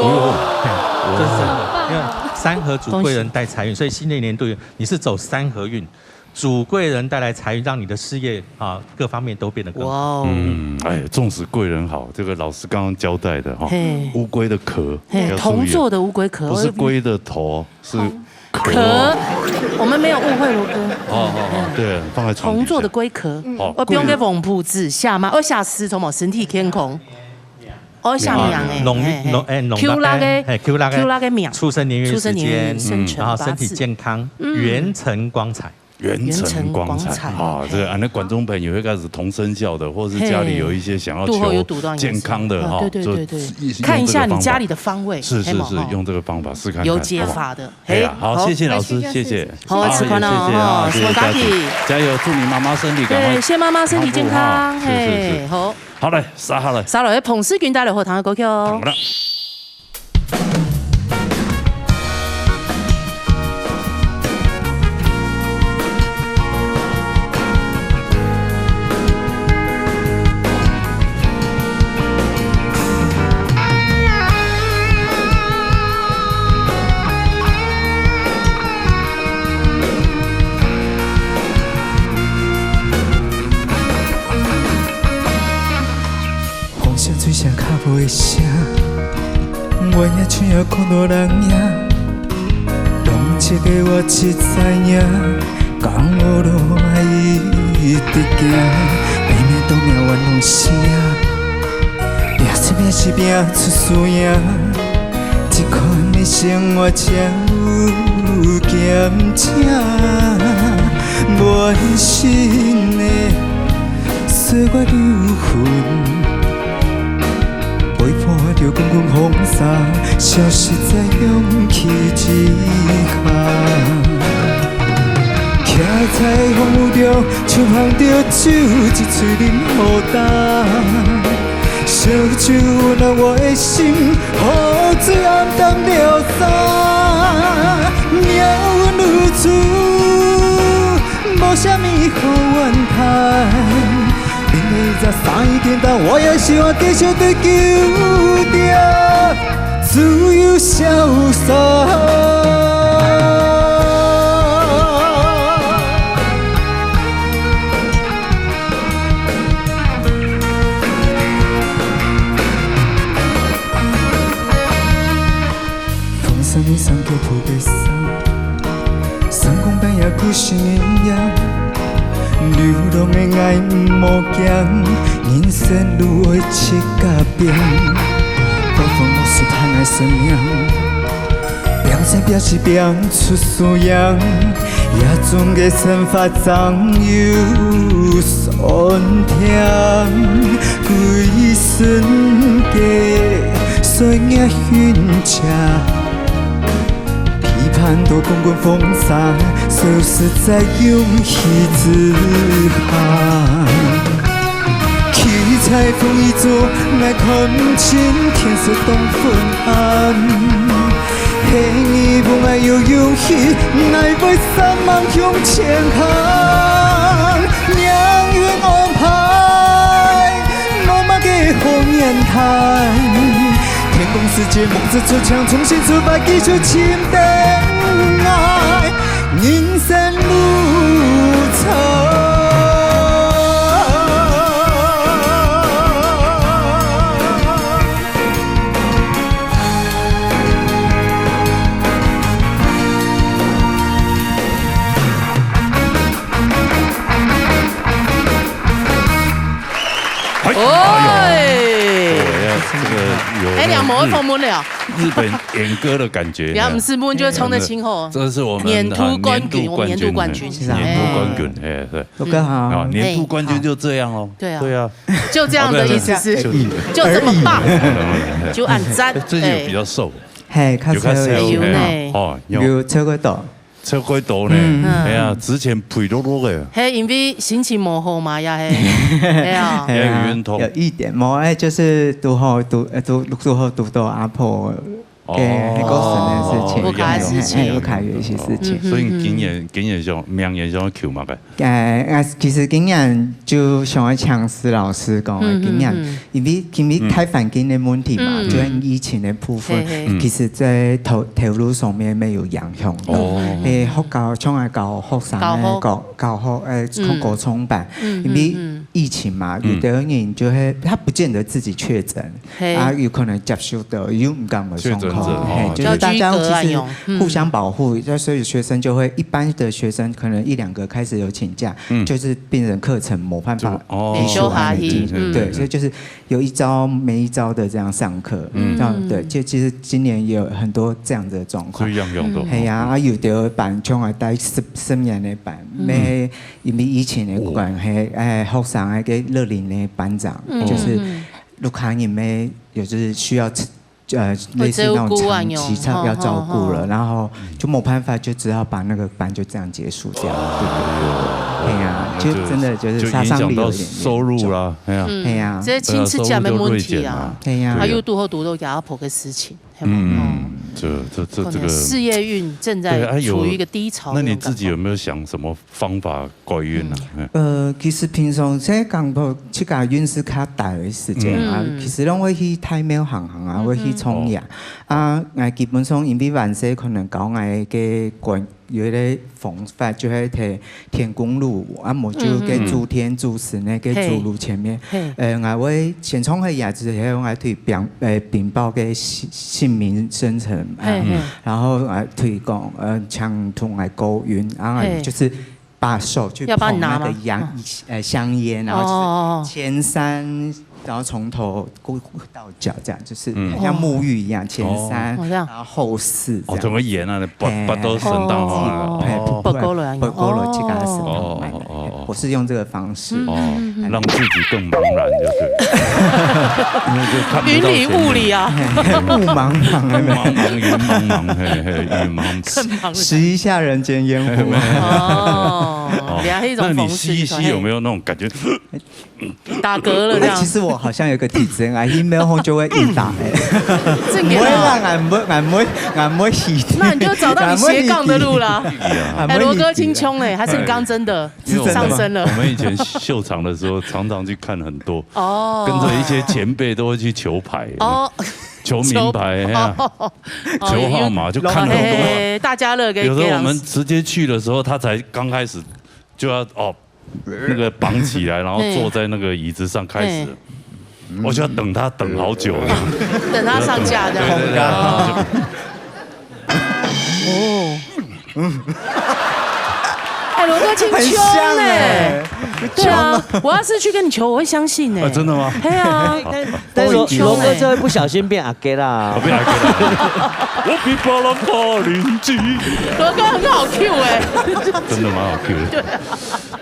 S2: 的，因为3合主贵人带财运，所以新的一年度你是走3合运。主贵人带来财运，让你的事业啊各方面都变得更好。
S5: 纵使贵人好，这个老师刚刚交代的哈，乌龟的壳，
S3: 铜做的乌龟壳，
S5: 不是龟的头，是壳。
S3: 我们没有误会罗哥。
S5: 对，放在
S3: 铜做的龟壳。我不用给翁铺子下吗？我下司从我身体天空。我下面
S2: Q
S3: 那个秒，
S2: 出生年月时间，然后身体健康，元辰光彩。
S5: 元辰光彩啊，这个那观众朋友会开始同生肖的，或是家里有一些想要求健康的哈，
S3: 对，看一下你家里的方位，
S5: 是，用这个方法试看看，
S3: 有解法的。
S5: 好，谢谢老师，谢谢，
S3: 好，吃饭了，谢谢大家，
S5: 加油，祝你妈妈身体健康，
S3: 谢妈妈身体健康，
S5: 是，好嘞，杀了，
S3: 彭世军带来后堂的歌曲哦。
S9: 水声较袂声，我也像也看到人影，拢一个我只知影，讲我路爱一直行，拼命夺命冤枉声，拼是拼出输赢，这款的生活才有减轻，满身的岁月流痕。陪伴着滚滚风沙，消失在勇气之下。徛在风雨中，手捧着酒，一嘴饮好干。烧酒温暖我的心，雨水暗淡了衫。命运如此，无啥物好怨叹。3点到，我也希望继续追求着自由潇洒。风伞的伞叫破白伞，伞光半夜孤身一人。流浪的爱无惊，人生路会七甲变，暴风雨是贪爱生命，表现表示表出素养，也总给生发长有酸甜，规身家岁月熏茶。看到滚滚风沙，消失在勇气之下。七彩风雨中，爱看清天色东昏暗。希望爱有勇气，爱袂散茫向前行。命运安排，我嘛给红颜叹。天公世界，梦之出墙，重新出发，继续清淡。爱人生路长。
S3: 两模一模了。
S5: 日本演歌的感觉，
S3: 两不是不就冲得清后。
S5: 这是我们
S3: 年度冠军，
S5: 我们
S3: 年度冠军，
S5: 年度冠军，哎，对，
S9: 罗哥好，
S5: 年度冠军就这样哦。
S3: 对啊，
S5: 对啊，
S3: 就这样的意思是，就这么棒，就按赞。
S5: 最近有比较瘦，
S9: 嘿，看起来
S3: 有呢，
S5: 哦，
S9: 有超过多。
S5: 超过多呢，哎呀，之前肥碌碌的，
S3: 嘿，因为心情模糊嘛呀，嘿，哎呀，
S5: 有冤痛，
S9: 有一点，冇哎，就是读后读到阿婆给很过神的事情，
S3: 不卡的事情，
S9: 不卡有一些事情。
S5: 所以经验上名言上求嘛
S9: 个。其實經驗就像我強師老師講嘅經驗，因為太環境的問題嘛，就疫情的部分，其實在投入上面沒有影響的。學校從來教學生咧教學國中班，因為疫情嘛，有的人就係他不見得自己確診，啊有可能接受到有唔敢嘅狀況，就是大家其實互相保護，所以學生就會一般的學生可能1-2個開始有請假，就是變成課程冇辦法進行，對，所以就是有一招沒一招的這樣上課，對，其實今年也有很多這樣的狀況，係啊，有的班從來帶10年的班，咩因為疫情的關係，學生那個樂齡的班長，就是陸康人咩，有就是需要。類似那種長期要照顧了，然後就沒辦法，就只好把那個班就這樣結束掉。對呀，就真的就是殺傷力有點
S5: 收入啦，
S3: 係啊，這親戚家沒問題啊，係啊，還有讀後讀到壓迫的事情，這個事業運正在處於一個低潮。
S5: 那你自己有沒有想什麼方法改運啊？
S9: 其實平常在港埔去改運是較大的時間啊，其實攏會去太廟行啊，會去創業啊，我基本上因為晚上可能搞我嘅關。有啲方法就係睇天公路，啊，冇就嘅諸天諸神呢嘅諸路前面，我會先從佢也就是係我推稟報嘅姓名生辰，然後推廣搶同埋高運，然後就是把手去捧那個香煙，然後就是前三。然後從頭到腳這樣，就是像沐浴一樣，前三，然後後四。
S5: 哦，怎麼演啊？拔到神道啊？
S9: 拔高了去給他神道買。我是用這個方式，
S5: 讓自己更茫然，就是。
S3: 雲裡霧裡啊，
S9: 霧茫茫，
S5: 雲茫，
S9: 試一下人間煙火。
S3: 哦，那
S5: 你吸一吸有沒有那種感覺？
S3: 打嗝了這樣。
S9: 其實我好像有個體質，我一沒空就會硬打誒。唔會啦，唔會吸。
S3: 那你就找到你斜槓的路了。哎，羅哥青蔥哎，還是你剛真的上升了？
S5: 我們以前秀場的時候，常常去看很多，跟着一些前輩都會去求牌。求名牌，求號碼，就看很多。
S3: 大家樂給。
S5: 有時候我們直接去的時候，他才剛開始就要那個綁起來，然後坐在那個椅子上開始，我就要等他等好久，
S3: 等他上架這樣。哎，羅哥青蔥哎，對啊，我要是去跟你求，我會相信哎。
S5: 真的嗎？
S3: 對啊，
S7: 但是羅哥就會不小心變阿給啦。
S5: 我變阿給啦，我比巴拉巴鄰居。
S3: 羅哥很好 Q 哎，
S5: 真的蠻好 Q 的。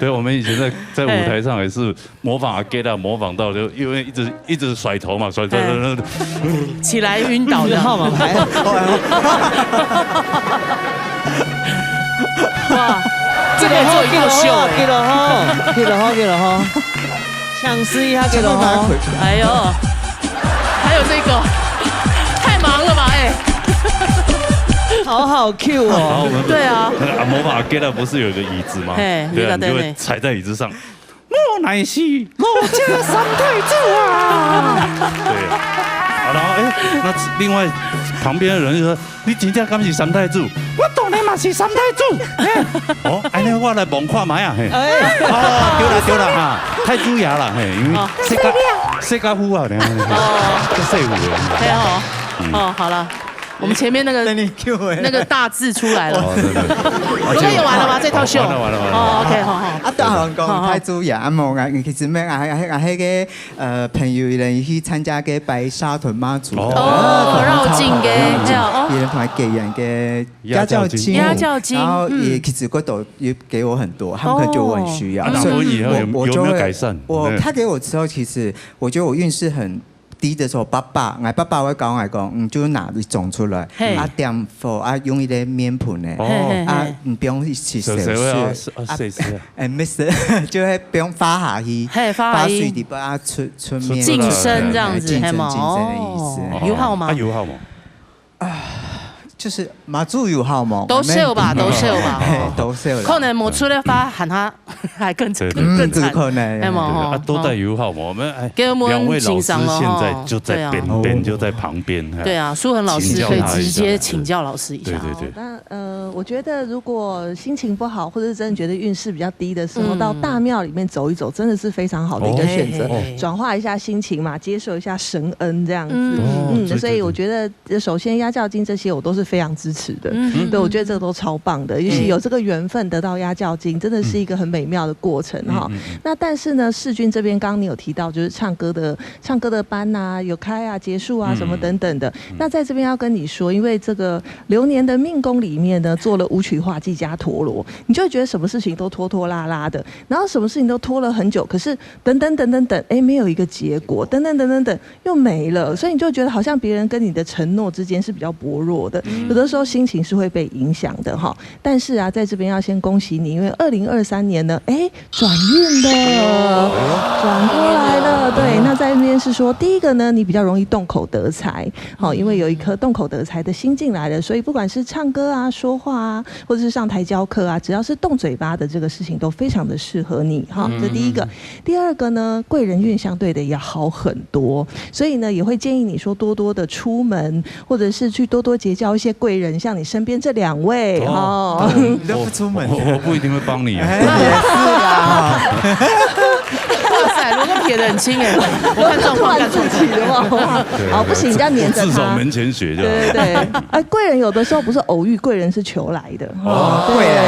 S5: 對，我們以前在舞台上也是模仿阿給啦，模仿到就因為一直甩頭嘛，甩頭
S3: 起來暈倒的號碼牌。哇！這個做一個秀哎，給了哈，嘗試一下給了哈。哎呦，還有這個，太忙了吧哎，好好 Q 哦。對啊，
S5: 那個模仿阿給啦不是有個椅子嗎？對啊，你就會踩在椅子上。我乃是我家三太子啊。對。然後那另外旁邊的人就說：“你真正敢是三太子？我當然嘛是三太子。”哦，哎，那我來望看買啊，嘿。對啦哈，太子爺啦，嘿，因為世家夫啊，你看，世夫的。
S3: 對哦，好了。我們前面那個大字出來了，羅哥演完了嗎？這套秀？
S5: 完了。
S3: 哦 ，OK， 好。
S9: 啊，對香港太祖爺啊冇啊，其實咩啊迄個朋友嚟去參加嘅白沙屯媽祖
S3: 繞境嘅，
S9: 別人同埋給人嘅家教經，然後也其實嗰度也給我很多，他們可能覺得我很需要，
S5: 所以有沒有改善？
S9: 他給我之後，其實我覺得我運勢很。低的時候，爸爸會講我講，就拿你種出來，點火用一啲面盤咧，唔不用去洗水，沒事，就係不用發下去，發水啲把它出面，
S3: 淨身這樣子，
S9: 淨身的意思。
S3: 有號嗎？
S5: 有號嗎？
S10: 就是马祖有好冇？
S3: 都笑吧，都笑吧，
S10: 都笑。
S3: 可能冇出来发喊他还更惨，
S10: 可能。
S5: 啊，都带友好嘛，我们两位老师现在就在边，就在旁边。
S3: 对啊，书恒老师可以直接请教老师一下。
S5: 对。
S1: 那我觉得如果心情不好，或者是真的觉得运势比较低的时候，到大庙里面走一走，真的是非常好的一个选择，转化一下心情嘛，接受一下神恩这样子。所以我觉得首先压轿金这些我都是非常支持的。对，我觉得这个都超棒的，尤其有这个缘分得到压轿金，真的是一个很美妙的过程哈。那但是呢，世军这边刚刚你有提到，就是唱歌的班啊，有开啊、结束啊什么等等的。那在这边要跟你说，因为这个流年的命宫里面呢，做了武曲化忌加陀罗，你就会觉得什么事情都拖拖拉拉的，然后什么事情都拖了很久，可是等，没有一个结果，等又没了，所以你就觉得好像别人跟你的承诺之间是比较薄弱的，有的时候心情是会被影响的哈。但是啊，在这边要先恭喜你，因为2023年呢，转运了，转过来了。对，那在那边是说，第一个呢，你比较容易动口得财，好，因为有一颗动口得财的心进来了，所以不管是唱歌啊、说话啊，或者是上台教课啊，只要是动嘴巴的这个事情，都非常的适合你哈。这第一个。第二个呢，贵人运相对的也好很多，所以呢，也会建议你说多多的出门，或者是去多多结交一些贵人，像你身边这2位哦。
S10: 你都不出门，
S5: 我不一定会帮你。
S10: 也是啦。
S3: 哇塞，罗哥撇得很轻哎，我看状况看错
S1: 自己的话，好不行，要黏着他。
S5: 至少门前雪就。
S1: 对，贵人有的时候不是偶遇，贵人是求来的。
S10: 贵人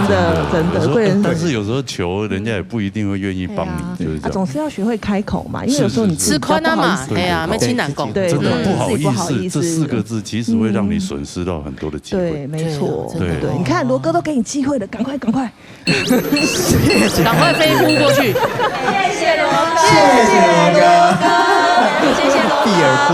S1: 真的，贵人。
S5: 但是有时候求人家也不一定会愿意帮你，就是这样。
S1: 总是要学会开口嘛，因为有时候你
S3: 吃宽了嘛，哎呀，没亲难共。
S5: 真的不好意思，这4个字其实会让你损失到很多的机会。
S1: 对，没错，对，你看罗哥都给你机会了，赶快，赶快
S3: 飞扑过去。
S4: 谢谢罗哥，
S10: 谢谢罗哥，
S4: 谢谢罗哥。
S10: 避而不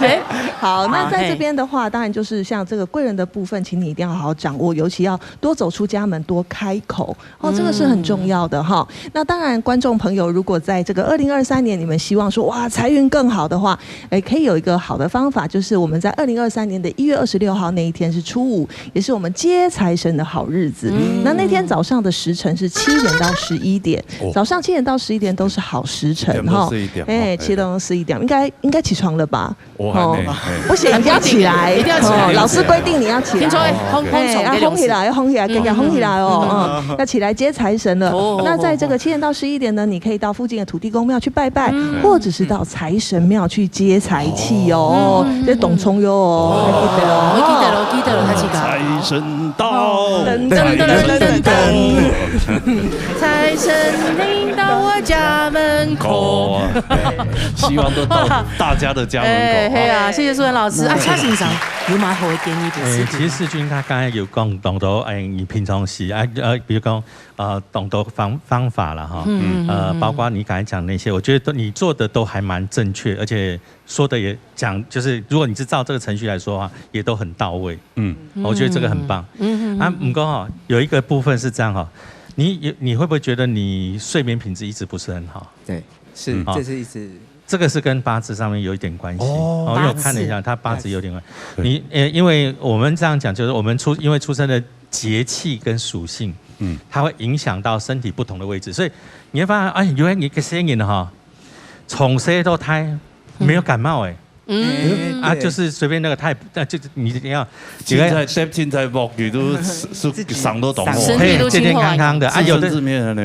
S1: 对。好，那在这边的话，当然就是像这个贵人的部分，请你一定要好好掌握，尤其要多走出家门，多开口哦，这个是很重要的哈。那当然，观众朋友如果在这个2023年，你们希望说哇财运更好的话，可以有一个好的方法，就是我们在2023年的1月26号那一天是初5，也是我们接财神的好日子。那天早上的时辰是7点到11点，早上7点到11点都是好时辰哈。7点到11点，应该起床了吧？不行，一定要起来，
S3: 一定要起来。
S1: 老师规定你要起来。
S3: 听说轰
S1: 起来，要轰起来，给轰起来哦，要起来接财神了。那在这个7点到11点呢，你可以到附近的土地公庙去拜拜，或者是到财神庙去接财气哦。这董聪哟哦，
S3: 记得了，他记得。
S5: 财神到，
S3: 财神领到我家门口。
S5: 希望都到大家的家门口。
S3: 嘿啊，谢谢苏文老师啊，蔡先生有蛮好的建议的。
S2: 其实世军他刚才有讲懂得你平常时比如讲懂得方法了哈，包括你刚才讲那些，我觉得你做的都还蛮正确，而且说的也讲，就是如果你是照这个程序来说的话，也都很到位。我觉得这个很棒。不过有一个部分是这样哈，你会不会觉得你睡眠品质一直不是很好？
S10: 对，是，这是一直。
S2: 这个是跟八字上面有一点关系因为我看了一下，他八字有点关系。因为我们这样讲，就是我们因为出生的节气跟属性，它会影响到身体不同的位置，所以你会发现，原来你个声音哈，从小到大没有感冒就是随便那个就是你要
S5: 现在木鱼都嗓都懂
S2: 健健康康的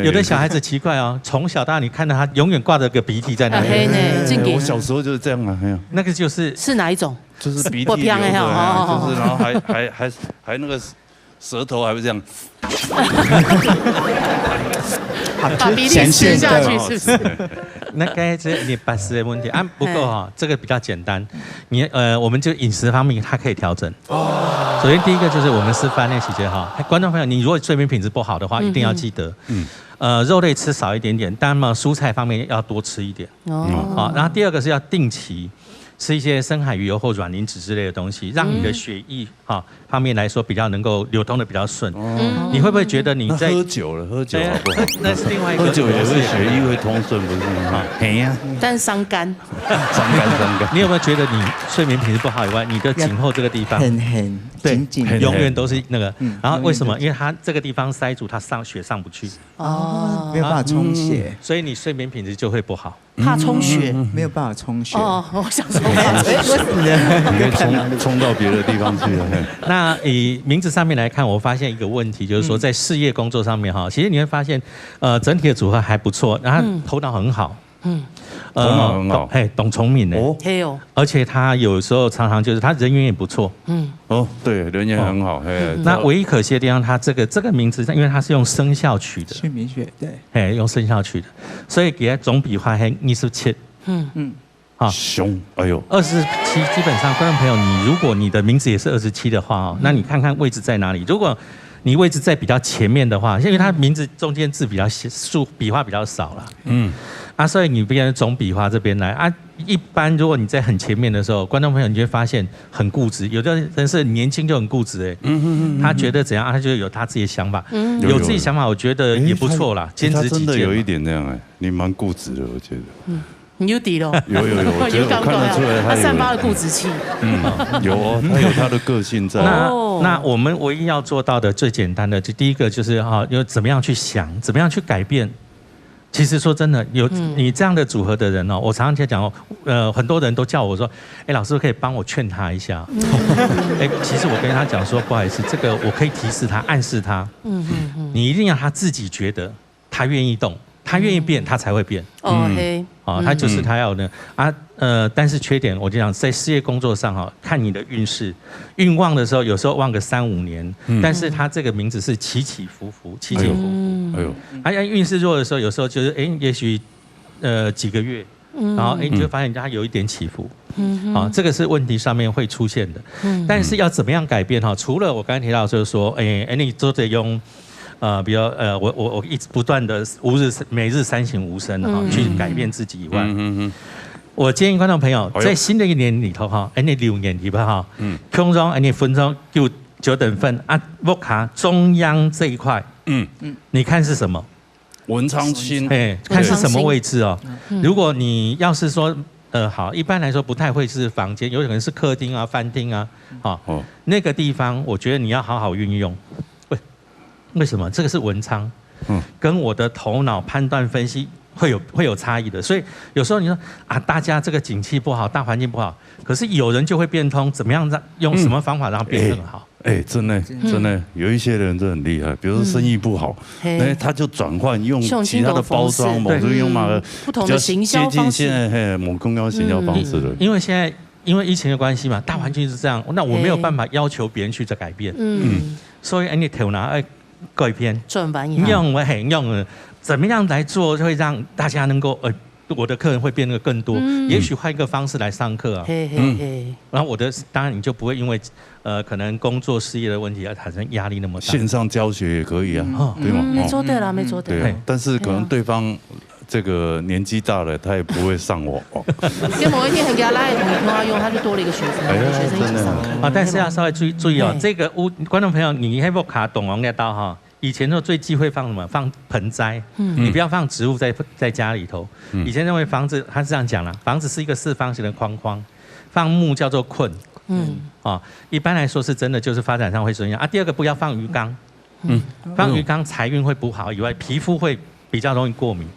S2: 有的小孩子奇怪从小到大你看到他永远挂着个鼻涕在那里。
S5: 我小时候就是这样
S2: 那个是
S3: 哪一种？
S5: 就是鼻涕流的，就是然后还那个舌头还会这样。
S3: 把鼻涕吃下去是不是？
S2: 那该是你把食的问题不过这个比较简单，我们就饮食方面它可以调整。首先第一个就是我们示范练习节观众朋友，你如果睡眠品质不好的话，一定要记得，肉类吃少一点点，但蔬菜方面要多吃一点。然后第二个是要定期吃一些深海鱼油或软磷脂之类的东西，让你的血液方面来说比较能够流通的比较顺。你会不会觉得你在
S5: 喝酒了？喝酒好不好？
S2: 那是另外一个。
S5: 喝酒也会血液会通顺，不是吗？嘿呀，
S3: 但是伤肝。
S5: 伤肝。
S2: 你有没有觉得你睡眠品质不好以外，你的颈后这个地方
S10: 很紧，
S2: 永远都是那个。然后为什么？因为它这个地方塞住，它血上不去。
S10: 没有办法充血，
S2: 所以你睡眠品质就会不好。
S3: 怕充血，
S10: 没有办法充血。
S3: 我想说，
S5: 你可以冲到别的地方去了。
S2: 那以名字上面来看，我发现一个问题，就是说在事业工作上面其实你会发现，整体的组合还不错，然后头脑很好。
S5: 头脑很好，
S2: 懂聪明的而且他有时候常常就是他人缘也不错，
S5: 对，人缘很好，
S2: 那唯一可惜的地方，他这个名字，因为他是用生肖取的，
S10: 姓名学，对，
S2: 用生肖取的，所以给他总笔画27，
S5: 凶，哎呦
S2: ，27，基本上观众朋友，如果你的名字也是27的话那你看看位置在哪里，如果你位置在比较前面的话，因为他名字中间字比较笔画比较少了，所以你变成总笔画这边来一般如果你在很前面的时候，观众朋友你就会发现很固执，有的人是年轻就很固执他觉得怎样他就有他自己的想法，有自己想法，我觉得也不错啦，坚持己见。
S5: 他真的有一点那样你蛮固执的，我觉得。
S3: 你有底了，
S5: 有，我觉得我看得出来
S3: 他散发了固执气。
S5: 有他有他的个性在。
S2: 那我们唯一要做到的最简单的，就第一个就是要怎么样去想，怎么样去改变。其实说真的，有你这样的组合的人我常常在讲很多人都叫我说，老师可以帮我劝他一下。其实我跟他讲说，不好意思，这个我可以提示他、暗示他。你一定要他自己觉得他愿意动，他愿意变，他才会变。他就是他要的但是缺点我就讲，在事业工作上看你的运势，运旺的时候有时候旺个3-5年，但是他这个名字是起起伏伏，起起伏伏。运势弱的时候，有时候就是也许几个月，然后你就发现他有一点起伏。这个是问题上面会出现的。但是要怎么样改变除了我刚才提到就是说，你都得用。比如我一直不断的每日3省吾身去改变自己以外，我建议观众朋友在新的一年里头你6年里边空中你分钟就9等分木卡中央这一块，你看是什么？
S5: 文昌星，
S2: 看是什么位置如果你要是说好，一般来说不太会是房间，有可能是客厅饭厅那个地方，我觉得你要好好运用。为什么？这个是文昌，跟我的头脑判断分析会有差异的。所以有时候你说大家这个景气不好，大环境不好，可是有人就会变通，怎么样用什么方法让它变更好？
S5: 真的有一些人真的很厉害，比如说生意不好，他就转换用其他的包装，某种用
S3: 不同的行销方式，
S5: 接近现在某公交行销方式的。
S2: 因为疫情的关系嘛，大环境是这样，那我没有办法要求别人去改变，所以你头脑改变，用怎么样来做，会让大家能够我的客人会变得更多。也许换一个方式来上课然后当然你就不会因为可能工作事业的问题而产生压力那么大。
S5: 线上教学也可以对吗？
S3: 没错对了，没错对了。
S5: 但是可能对方这个年纪大了，他也不会上网。
S3: 跟某一天很给他拉同一通话用，他就多了一个学生，学生一起上。
S2: 但是要稍微注意这个观众朋友，你还不卡懂王那刀以前都最忌讳放什么？放盆栽，你不要放植物在家里头。以前认为房子，他是这样讲了，房子是一个4方形的框框，放木叫做困。一般来说是真的，就是发展上会这样第二个不要放鱼缸，放鱼缸财运会不好以外，皮肤会比较容易过敏。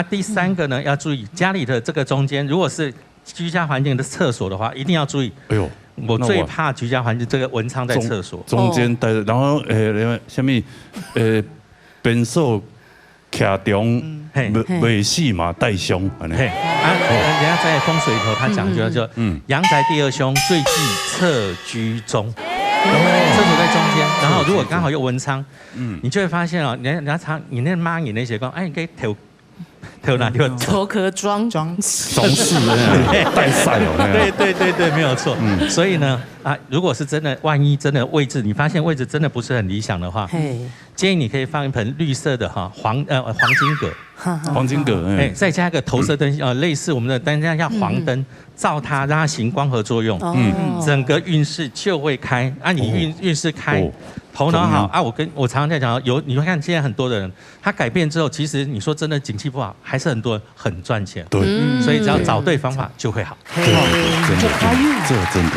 S2: 第3个呢要注意家里的这个中间，如果是居家环境的厕所的话，一定要注意。我最怕居家环境这个文昌在厕所
S5: 中间待着，然后什么边手卡中尾细嘛带凶。人
S2: 家在风水里头他讲究就阳宅第2凶，最忌侧居中。厕所在中间，然后如果刚好有文昌，你就会发现人家你那蚂蚁那些光，你可以头哪地方
S3: 头壳装
S5: 装饰带赛
S2: 对，没有错。所以呢如果是真的，万一真的位置你发现位置真的不是很理想的话，建议你可以放一盆绿色的黄金葛。
S5: 黄金葛，
S2: 再加一个投射灯，类似我们的灯架叫黄灯，照它让它行光合作用，整个运势就会开。你运势开。头脑好啊！我常常在讲，你会看现在很多的人，他改变之后，其实你说真的景气不好，还是很多人很赚钱。
S5: 对，
S2: 所以只要找对方法就会好。
S5: 对，这真的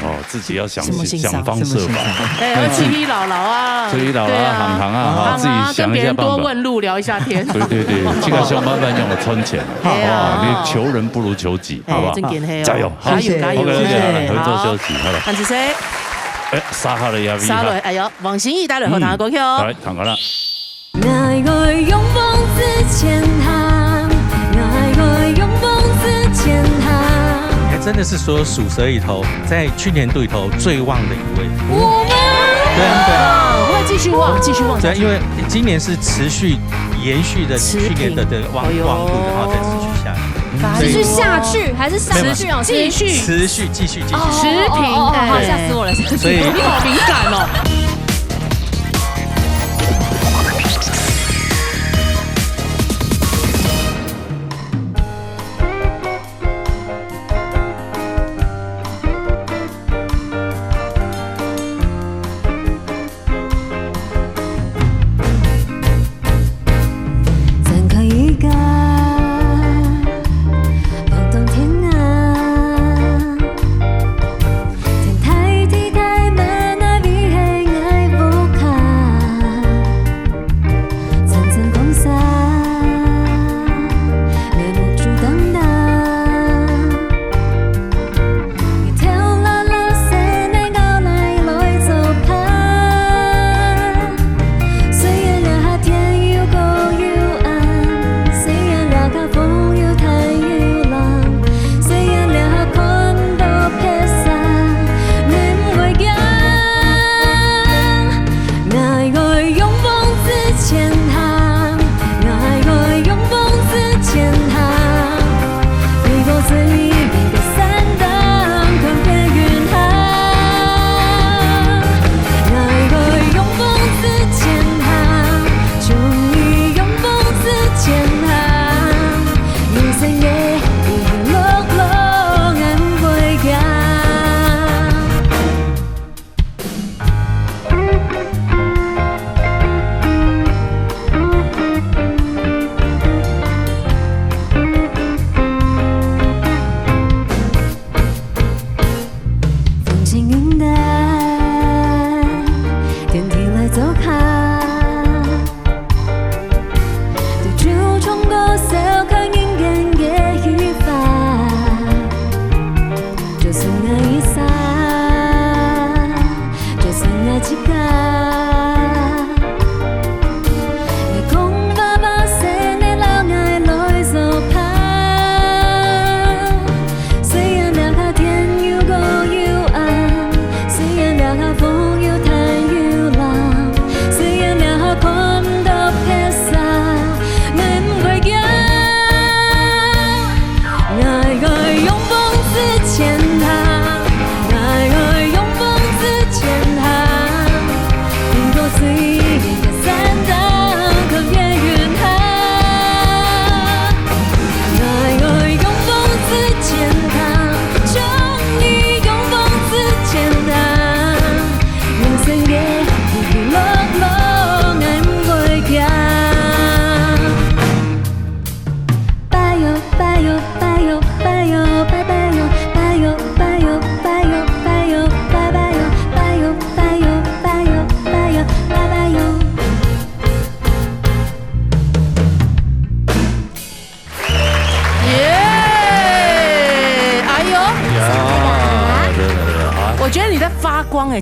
S5: 哦，自己要想方设法。
S3: 7一姥姥啊
S5: ，7一姥姥行啊，自己想一下办法。跟别人
S3: 多问路，聊一下天。
S5: 对，这个想办法让我存钱。你求人不如求己，好不好？加油，
S3: 加油！
S5: 合作休息，好了。
S3: 看是谁？
S5: 沙下嚟呀！
S3: 沙來，哎呦，王心怡帶來後堂嘅歌曲哦。
S5: 來，彈緊啦。
S11: 愛我勇往直前行，愛我勇往直前行。
S2: 还真的是所有属蛇里头，在去年度里头最旺的一位。
S3: 我们
S2: 对啊，
S3: 会继续旺，继续旺。
S2: 对，因为今年是持续延续的去年的旺度，然后再持续下来。
S8: 持续下去还是上去哦？
S3: 继续
S2: 持续
S3: 持平，
S8: 好吓死我了！
S2: 所以
S3: 你好敏感哦。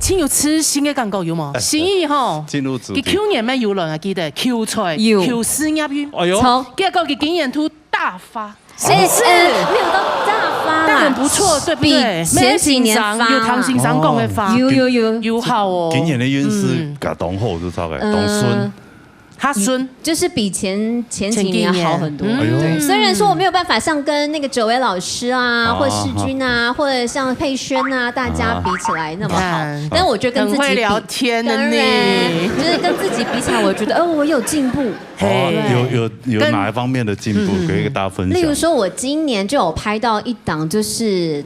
S3: 亲有痴心嘅感觉有冇？心意吼，
S5: 进入主题。
S3: 去年咩有人啊？记得 Q 菜 Q 事业运，
S5: 哎呦，
S3: 结果佢今年突大发，
S8: 是没有到大发，
S3: 但很不错，对不对？
S8: 前几年发，
S3: 有唐先生讲嘅发，
S8: 有
S3: 有好哦。
S5: 今年的运势甲同好都差嘅，同顺。
S3: 他孙
S12: 就是比前几年好很多。对，虽然说我没有办法像跟那个哲维老师啊，或世军啊，或者像佩轩啊，大家比起来那么好，但我觉得跟自己比，
S3: 很会聊天的你，
S12: 就是跟自己比起来，我觉得我有进步。
S5: 有哪一方面的进步可以跟大家分享？
S12: 例如说，我今年就有拍到一档，就是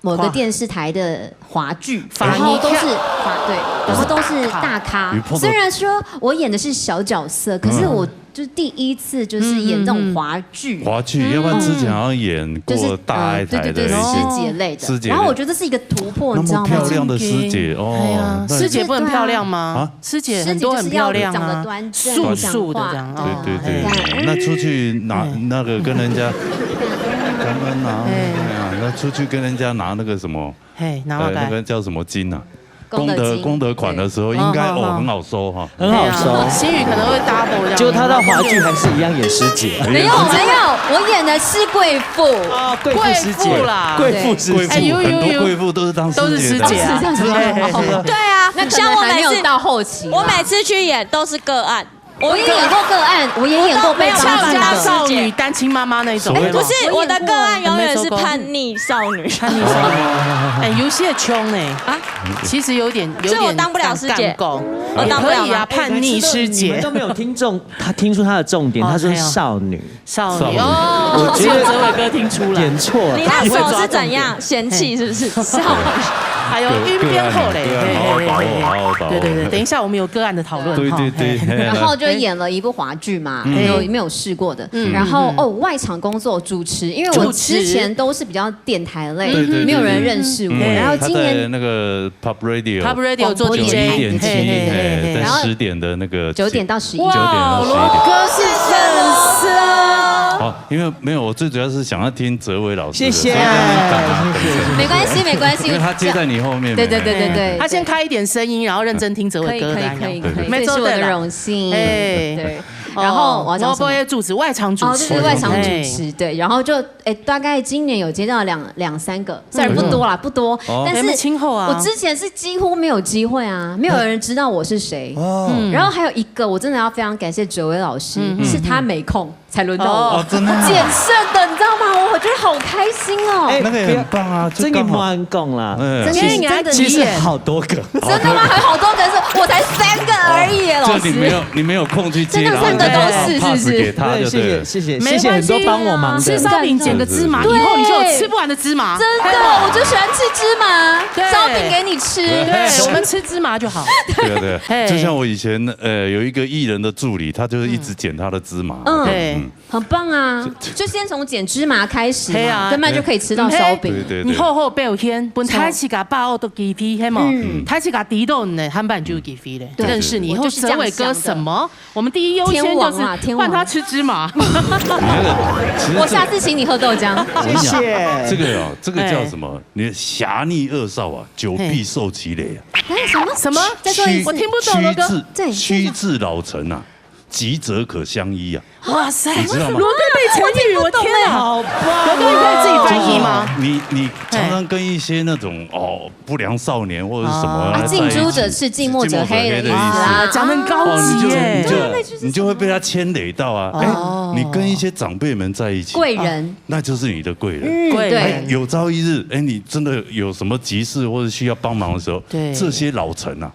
S12: 某个电视台的华剧，然后都是然后都是大咖。虽然说我演的是小角色，可是我就是第一次就是演这种华剧。
S5: 华剧，要不然之前好像演过大爱台的
S12: 师姐类的。然后我觉得这是一个突破，你知道吗？
S5: 漂亮的师姐哦，
S3: 师姐不很漂亮吗？师姐很多很漂亮啊，
S12: 长得端正、
S3: 素的这样。
S5: 对，那出去拿那个跟人家。刚刚拿，那出去跟人家拿那个什么，那个叫什么金啊？功德款的时候，应该很好收哈，
S7: 很好收。
S3: 新宇可能会 double 这样。
S7: 就他到华剧还是一样演师姐。
S12: 没有，我演的是贵妇
S7: 啊，贵妇啦，
S5: 贵妇师姐，很多贵妇都是当师姐的，
S12: 对啊，那像我每次到后期，
S4: 我每次去演都是个案。
S12: 我也演过个案，我也演过被
S3: 俏家少女、单亲妈妈那种。
S4: 不是，我的个案永远是叛逆少女。
S3: 叛逆少女，有些穷呢啊，其实有点。所以
S4: 我当不了师姐，
S3: 我当不了啊，叛逆师姐。
S7: 你们都没有听出他的重点，他说少女。
S3: 少女哦，我觉得哲伟哥听出来，
S7: 点错了。
S4: 你那手是怎样？嫌弃是不是？少女。
S3: 还有晕边后嘞，对，等一下我们有个案的讨论。
S5: 对。
S12: 然后就演了一部华剧嘛，没有试过的。然后外场工作主持，因为我之前都是比较电台类，没有人认识我。然后今年
S5: 那个 Pop Radio
S3: 做
S5: DJ，在10点的那个
S12: 9点到11点。
S3: 哇，罗哥是粉丝啊！
S5: 哦，因为没有，我最主要是想要听哲伟老师。
S7: 谢谢。
S12: 没关系，
S5: 因为他接在你后面。
S12: 对，
S3: 他先开一点声音，然后认真听哲伟哥的。
S12: 可以，这是我的荣幸。对。然后我要讲什么？
S3: 主持外场主持，
S12: 对，外场主持，对。然后就大概今年有接到两三个，虽然不多啦，不多，但是我之前是几乎没有机会啊，没有人知道我是谁。然后还有一个，我真的要非常感谢哲伟老师，是他没空才轮到我，
S5: 真的
S12: 捡剩的，你知道吗？我觉得好开心哦。
S5: 那个也很棒啊，
S7: 真的蛮共啦，
S12: 其
S7: 实好多个，
S12: 真的吗？还好多个，是我才3个而已，老师。
S5: 你没有空去接，
S12: 真的3个都是，是不是？
S7: 对，谢谢很多帮我忙的。
S3: 吃烧饼捡个芝麻，以后你就有吃不完的芝麻。
S12: 真的，我就喜欢吃芝麻，烧饼给你吃。
S3: 对，我们吃芝麻就好。
S5: 对，就像我以前有一个艺人的助理，他就是一直捡他的芝麻。
S12: 对，很棒啊！就先从捡芝麻开始嘛，根本就可以吃到烧饼。
S5: 对，
S3: 你好背有天，本台起个8号都给飞，嘿嘛，台起个底豆呢，汉板就给飞嘞。认识你以后，哲伟哥什么？我们第一优先就是换他吃芝麻。
S12: 我下次请你喝豆浆。
S7: 谢谢。
S5: 这个叫什么？你侠逆恶少啊，久必受其累啊。
S3: 什么？再说一次，我听不懂了哥。
S5: 虚至老成啊，急则可相依啊。
S3: 哇塞，
S5: 你知道吗？
S3: 罗哥背成语，我天哪，好棒！罗哥，你可以自己翻译吗？
S5: 你常常跟一些那种不良少年或者是什么
S12: 近朱者赤，近墨者黑的意思啊，
S3: 讲得很高级耶。
S5: 你就会被他牵累到啊。你跟一些长辈们在一起，
S12: 贵人，
S5: 那就是你的贵人。
S12: 对，
S5: 有朝一日，你真的有什么急事或者需要帮忙的时候，这些老臣啊，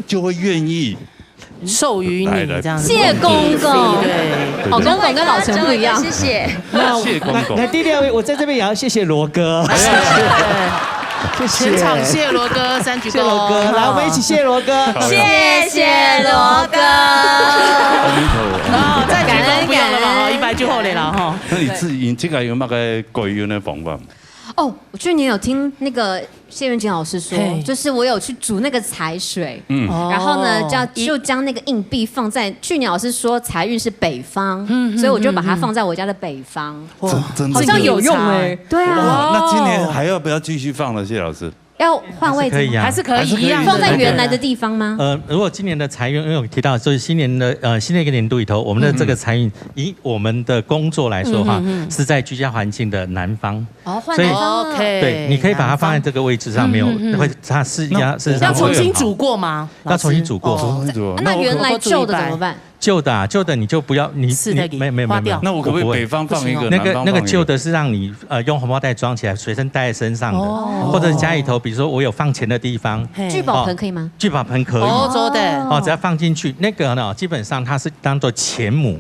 S5: 就会愿意。
S3: 授予你这样子，
S12: 谢公公，对，公公跟老陈不一样，谢谢。
S5: 谢公公。
S7: 那第2位，我在这边也要谢谢罗哥，
S3: 谢谢全场谢罗哥，3鞠躬，谢罗哥，
S7: 来我们一起谢罗哥，
S12: 谢谢罗哥。
S3: 再鞠躬不用了吧？100句后来了哈。
S5: 那你自己这个有那个贵有那方法？
S12: 我去年有听那个谢元锦老师说，就是我有去煮那个财水，然后呢，就将那个硬币放在去年老师说财运是北方，所以我就把它放在我家的北方，
S5: 真
S12: 好像有用哎，对啊。
S5: 那今年还要不要继续放了，谢老师？
S12: 要换位置吗？
S3: 还是可以一样
S12: 放在原来的地方吗？
S2: 如果今年的财运，因为我提到就是新的一个年度里头，我们的这个财运，以我们的工作来说的话，是在居家环境的南方。
S12: 换南方。
S2: 对，你可以把它放在这个位置上，没有会它是要
S3: 重新煮过吗？
S2: 要重新煮过。
S12: 那原来旧的怎么办？
S2: 旧的你就不要你没有。
S5: 那我可不可以北方放一个？
S2: 那个旧的是让你用红包袋装起来，随身带在身上的，或者家里头，比如说我有放钱的地方，
S12: 聚宝盆可以吗？
S2: 聚宝盆可以，只要放进去，那个呢，基本上它是当做钱母。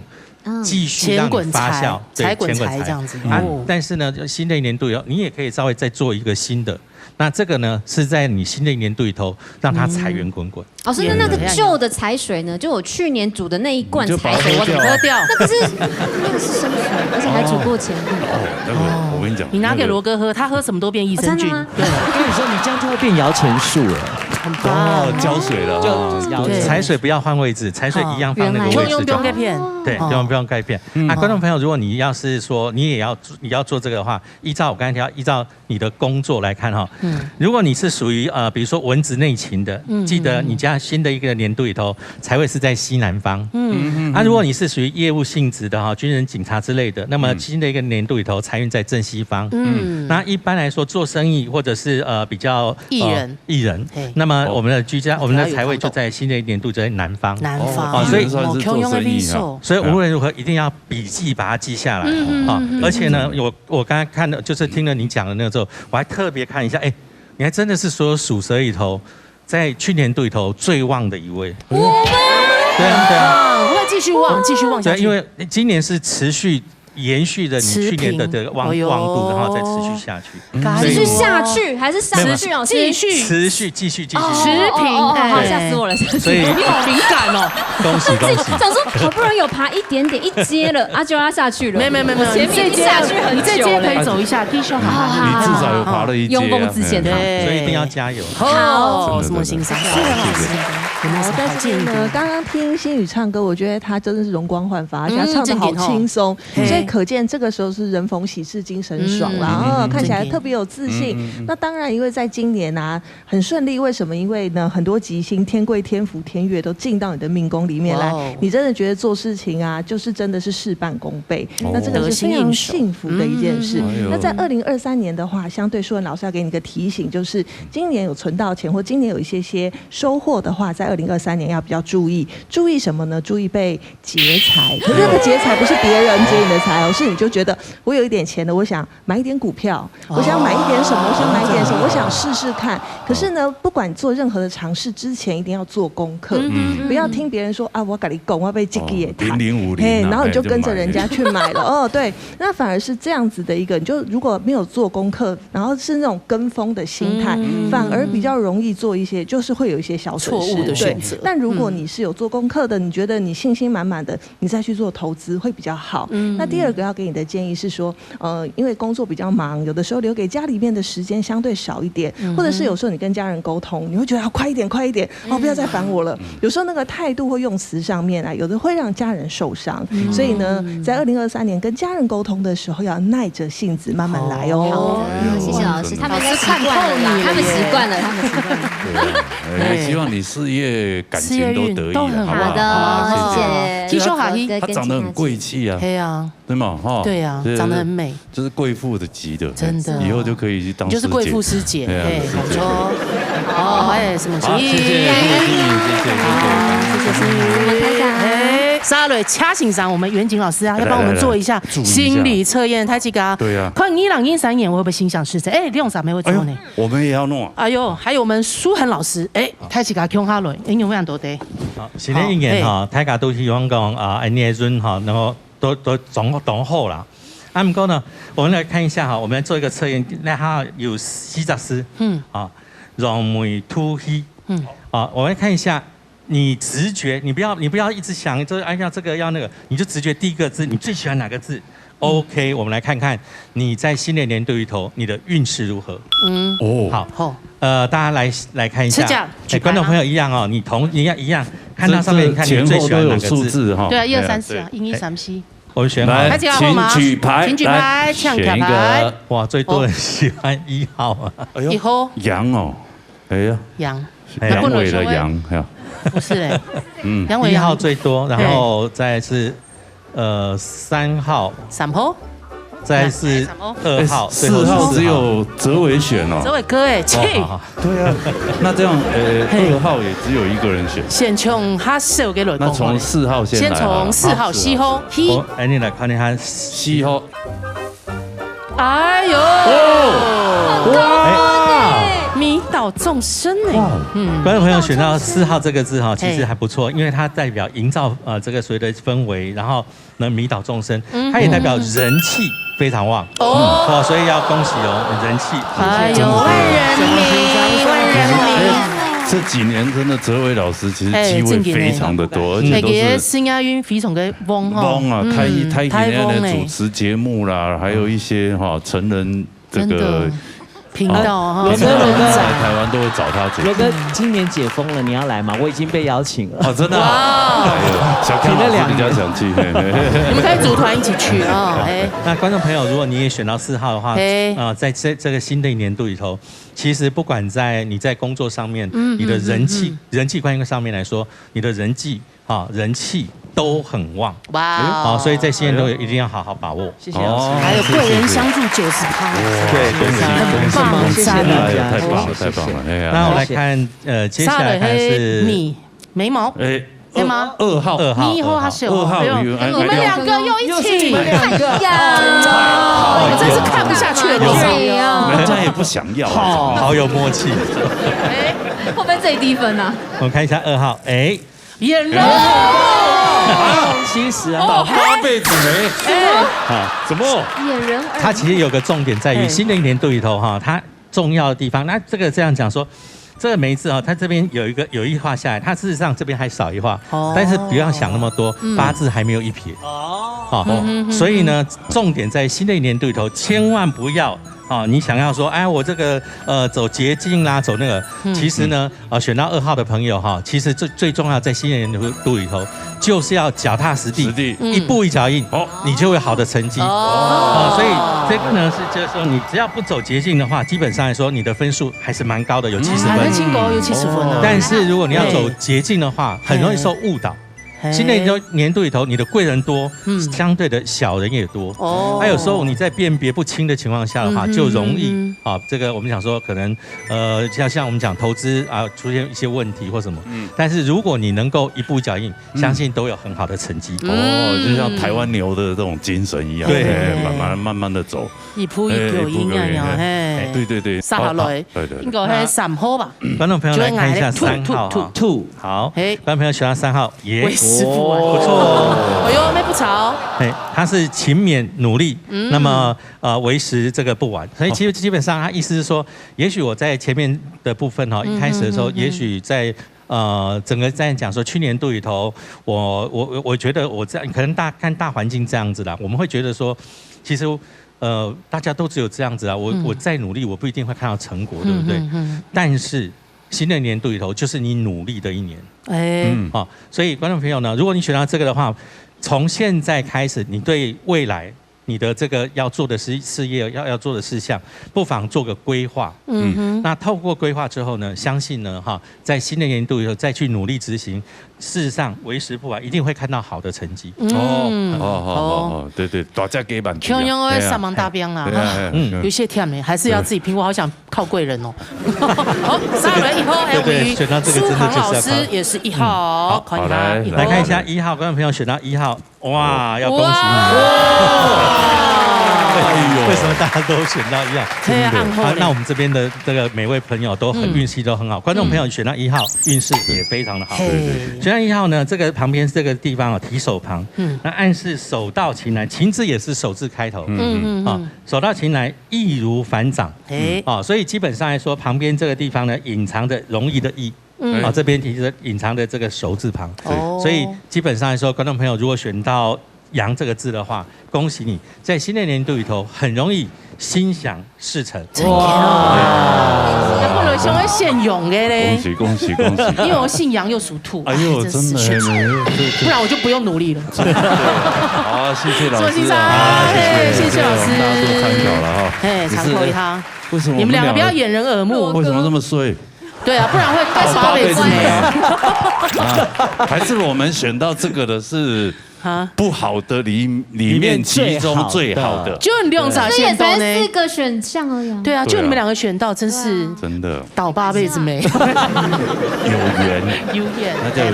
S2: 继续让你发酵，
S3: 财滚财这样子。
S2: 但是呢，新的一年度你也可以稍微再做一个新的。那这个呢，是在你新的一年度里头，让它财源滚滚。
S12: 老师，那个旧的财水呢？就我去年煮的那一罐财水，我怎么喝掉？那是生水，而且还煮过钱。
S5: 我跟你讲，
S3: 你拿给罗哥喝，他喝什么都变益生菌。
S7: 对，我跟你说，你这样就会变摇钱树了。
S3: 很棒，
S5: 浇水了。
S2: 财水不要换位置，财水一样放那个位置。
S3: 不用盖片。
S2: 对，不用盖片。观众朋友，如果你要是说你要做这个的话，依照我刚才提到，依照你的工作来看哈。如果你是属于比如说文职内勤的，记得你家新的一个年度里头财位是在西南方。如果你是属于业务性质的哈，军人、警察之类的，那么新的一个年度里头财运在正西方。那一般来说做生意或者是比较艺人，那么我们的财位就在新的一年度在南方。
S5: 所以算是做生意啊。
S2: 所以无论如何一定要笔记把它记下来啊！而且呢，我刚才看的就是听了你讲的那个之后，我还特别看一下，你还真的是所有属蛇里头，在去年度里头最旺的一位。
S12: 我们
S2: 对啊，
S3: 会继续旺下去。
S2: 因为今年是持续。延续的你去年的旺度，然后再持续下去。
S12: 持续下去还是上去哦？
S3: 继续
S2: 持续。
S3: 持平，
S12: 好吓死我了！
S2: 所以
S3: 你好敏感哦。
S2: 恭喜！
S12: 想说好不容易有爬一点点一阶了，就要下去了。
S3: 没，
S12: 前面已经下去很久了。
S3: 你这阶可以走一下，低胸好。
S5: 你至少有爬了一阶。
S12: 拥抱之前，
S2: 所以一定要加油。
S3: 好，什么欣赏？谢
S1: 好，但是呢，刚刚听新宇唱歌，我觉得他真的是容光焕发，而且他唱得好轻松，所以可见这个时候是人逢喜事精神爽啦，看起来特别有自信。那当然，因为在今年啊很顺利，为什么？因为呢很多吉星天贵、天福、天月都进到你的命宫里面来，你真的觉得做事情啊，就是真的是事半功倍。那这个是非常幸福的一件事。那在2023年的话，相对舒文老师要给你一个提醒，就是今年有存到钱，或今年有一些收获的话，在2023年要比较注意什么呢？注意被劫财。可是这个劫财不是别人劫你的财哦，是你就觉得我有一点钱了，我想买一点股票，我想买一点什么，我想买一点什么，我想试试看。可是呢，不管做任何的尝试之前，一定要做功课，不要听别人说啊，我跟你讲，我要被这个也谈
S5: 0050，
S1: 然后你就跟着人家去买了。对，那反而是这样子的一个，你就如果没有做功课，然后是那种跟风的心态，反而比较容易做一些，就是会有一些小损失。
S3: 错误的选择。
S1: 但如果你是有做功课的，你觉得你信心满满的，你再去做投资会比较好。那第二个要给你的建议是说，因为工作比较忙，有的时候留给家里面的时间相对少一点，或者是有时候你跟家人沟通，你会觉得快一点，不要再烦我了。有时候那个态度或用词上面啊，有的会让家人受伤。所以呢，在2023年跟家人沟通的时候，要耐着性子慢慢来哦。
S12: 谢谢老师，他们应该习惯了，他们习惯了。
S5: 希望你事业、感情都得意，
S12: 好的，谢谢。
S3: 提手好，
S5: 他长得很贵气啊，
S3: 对啊，
S5: 对吗？哈，
S3: 对啊，长得很美，
S5: 就是贵妇的级的，
S3: 真的，
S5: 以后就可以去当
S3: 就是贵妇师姐，对，好说，什么？
S5: 好，谢谢心
S12: 怡，
S3: 沙蕊掐欣赏我们远景老师啊，要帮我们做一下心理测验，太极噶，
S5: 对啊，
S3: 看你朗音3眼，我会不会心想事成？利用啥没会做呢？
S5: 我们也要弄啊！
S3: 哎呦，还有我们舒恒老师，太极噶胸哈蕊，有非常多的。
S2: 好，新的一年哈，大家都希望讲啊，年润哈，然后都总好啦。不过呢，我们来看一下哈，我们来做一个测验，那它有40诗，容眉突翕，我们来看一下。你直觉，你不要一直想要这个要那个，你就直觉第一个字，你最喜欢哪个字 ？OK， 我们来看看你在新的年度里头你的运势如何。好，大家来看一下，观众朋友一样哦，你一样看到上面，你看你最喜欢哪个字？
S3: 对啊，1、2、3、4啊，1、2、3、4。
S2: 我们选好
S5: 来，请举牌，
S3: 请举牌，
S2: 选一个哇，最多人喜欢1号啊。
S3: 1号
S5: 羊哦，哎呀，
S3: 羊
S5: 尾的羊，
S3: 不是哎，
S2: 杨伟1号最多，然后再是3号
S3: ，3号。
S2: 再是2号
S5: ，4号只有哲伟选哦。
S3: 哲伟哥哎，切。
S5: 对啊，那这样2号也只有1个人选。
S3: 先从他手给落。
S5: 那从4号先来。
S3: 先从4号4号。
S2: 哎，你来看你看
S5: 4号。
S3: 哎呦！哇！迷倒众生哎。
S2: 观众朋友选到4号这个字哈，其实还不错，因为它代表营造这个所谓的氛围，然后呢迷倒众生，它也代表人气非常旺哦，所以要恭喜哦，人气。
S3: 哎呦，万人迷。
S5: 这几年真的哲伟老师其实机会非常的多，而且都是
S3: 新亚运非常的旺
S5: 啊，太的主持节目啦，还有一些成人这个
S3: 频道哈，
S7: 在
S5: 台湾都会找他主持。
S7: 罗哥，今年解封了，你要来吗？我已经被邀请了。
S5: 哦，真的啊！小Ken老师比较想去，
S3: 你们可以组团一起去啊。
S2: 那观众朋友，如果你也选到4号的话，在这个新的一年度里头，其实不管你在工作上面，你的人际关系上面来说，你的人气都很旺哇！所以在新年度一定要好好把握。
S7: 谢谢老师。
S3: 还有贵人相助90%，
S2: 对，
S7: 很棒，谢谢大家，
S5: 太棒了，太棒了！
S2: 那我来看，接下来看是
S3: 你眉毛，对吗
S5: ？2号
S3: ，1号还是2号？
S5: 我
S3: 们2个又一起，
S5: 我
S3: 真是看不下去了，
S5: 人家也不想要，
S2: 好有默契。
S12: 会不会最低分呢？
S2: 我们看一下2号，
S3: 眼肉
S7: ，70啊，
S5: 倒8辈子霉，怎么？
S12: 眼人，
S2: 它其实有个重点在于新的一年度里头它重要的地方。那这个这样讲说。这个梅字它这边有一画下来，它事实上这边还少一画，但是不要想那么多，8字还没有1撇所以呢，重点在新的一年度里头，千万不要你想要说，哎，我这个走捷径啦，走那个，其实呢，选到2号的朋友其实最重要在新的一年度里头，就是要脚踏实地，一步一脚印，你就会有好的成绩所以这个呢就是说，你只要不走捷径的话，基本上来说，你的分数还是蛮高的，有70分。
S3: 亲狗有70分啊。
S2: 但是如果你要走捷径的话，很容易受误导。新的年度里头，你的贵人多，相对的小人也多。还有时候你在辨别不清的情况下的话，就容易这个我们讲说可能像我们讲投资出现一些问题或什么。但是如果你能够一步一脚印，相信都有很好的成绩。
S5: 就像台湾牛的这种精神一样，对，慢慢的走，
S3: 一步一脚印呀，
S5: 对。
S3: 3号来，应该是3号吧？
S2: 观众朋友来看一下3号好，观众朋友选到3号，
S3: 师傅
S2: 不错
S3: 哎呦，没不潮。
S2: 他是勤勉努力，那么为时这个不晚，所以其实基本上他意思是说，也许我在前面的部分一开始的时候，也许在整个在讲说去年度里头，我觉得我这样可能看大环境这样子啦，我们会觉得说，其实大家都只有这样子啦，我再努力，我不一定会看到成果，对不对？但是新的年度里头，就是你努力的一年。所以观众朋友呢，如果你选到这个的话，从现在开始，你对未来你的这个要做的事业要做的事项，不妨做个规划。那透过规划之后呢，相信呢在新的年度以后再去努力执行，事实上为时不晚，一定会看到好的成绩。
S5: 对，大家给满。
S3: 穷人会上忙大兵啦，有些甜的还是要自己拼。我好想靠贵人哦。好，3人1号，还有苏杭老师也是1号，
S2: 好，来看一下1号，观众朋友选到1号，哇，要恭喜你！为什么大家都选到1号？那我们这边的这个每位朋友都运气都很好，观众朋友选到1号，运势也非常的好。选到1号呢，这个旁边这个地方提手旁，那暗示手到擒来，擒字也是手字开头，手到擒来易如反掌，所以基本上来说，旁边这个地方呢，隐藏着容易的易。这边提着隐藏的这个手字旁，所以基本上来说，观众朋友如果选到阳这个字的话，恭喜你在新的年度里头很容易心想事成。
S3: 哇！不能想要献勇的嘞。
S5: 恭喜！
S3: 因为我姓杨又属兔。
S5: 哎呦，真的，
S3: 不然我就不用努力了。
S5: 好，谢谢老师。
S3: 谢谢老师。
S5: 大家都参考了哈。
S3: 参考一下。
S5: 为什么
S3: 你们两个不要掩人耳目？
S5: 为什么这么衰？
S3: 对啊，不然会倒8辈子霉。
S5: 还是我们选到这个的是不好的里面其中最好的，
S3: 就你用啥选到呢？
S12: 这也才4个选项而已。
S3: 对啊，就你们2个选到，真是倒8辈子霉。
S5: 有缘，那叫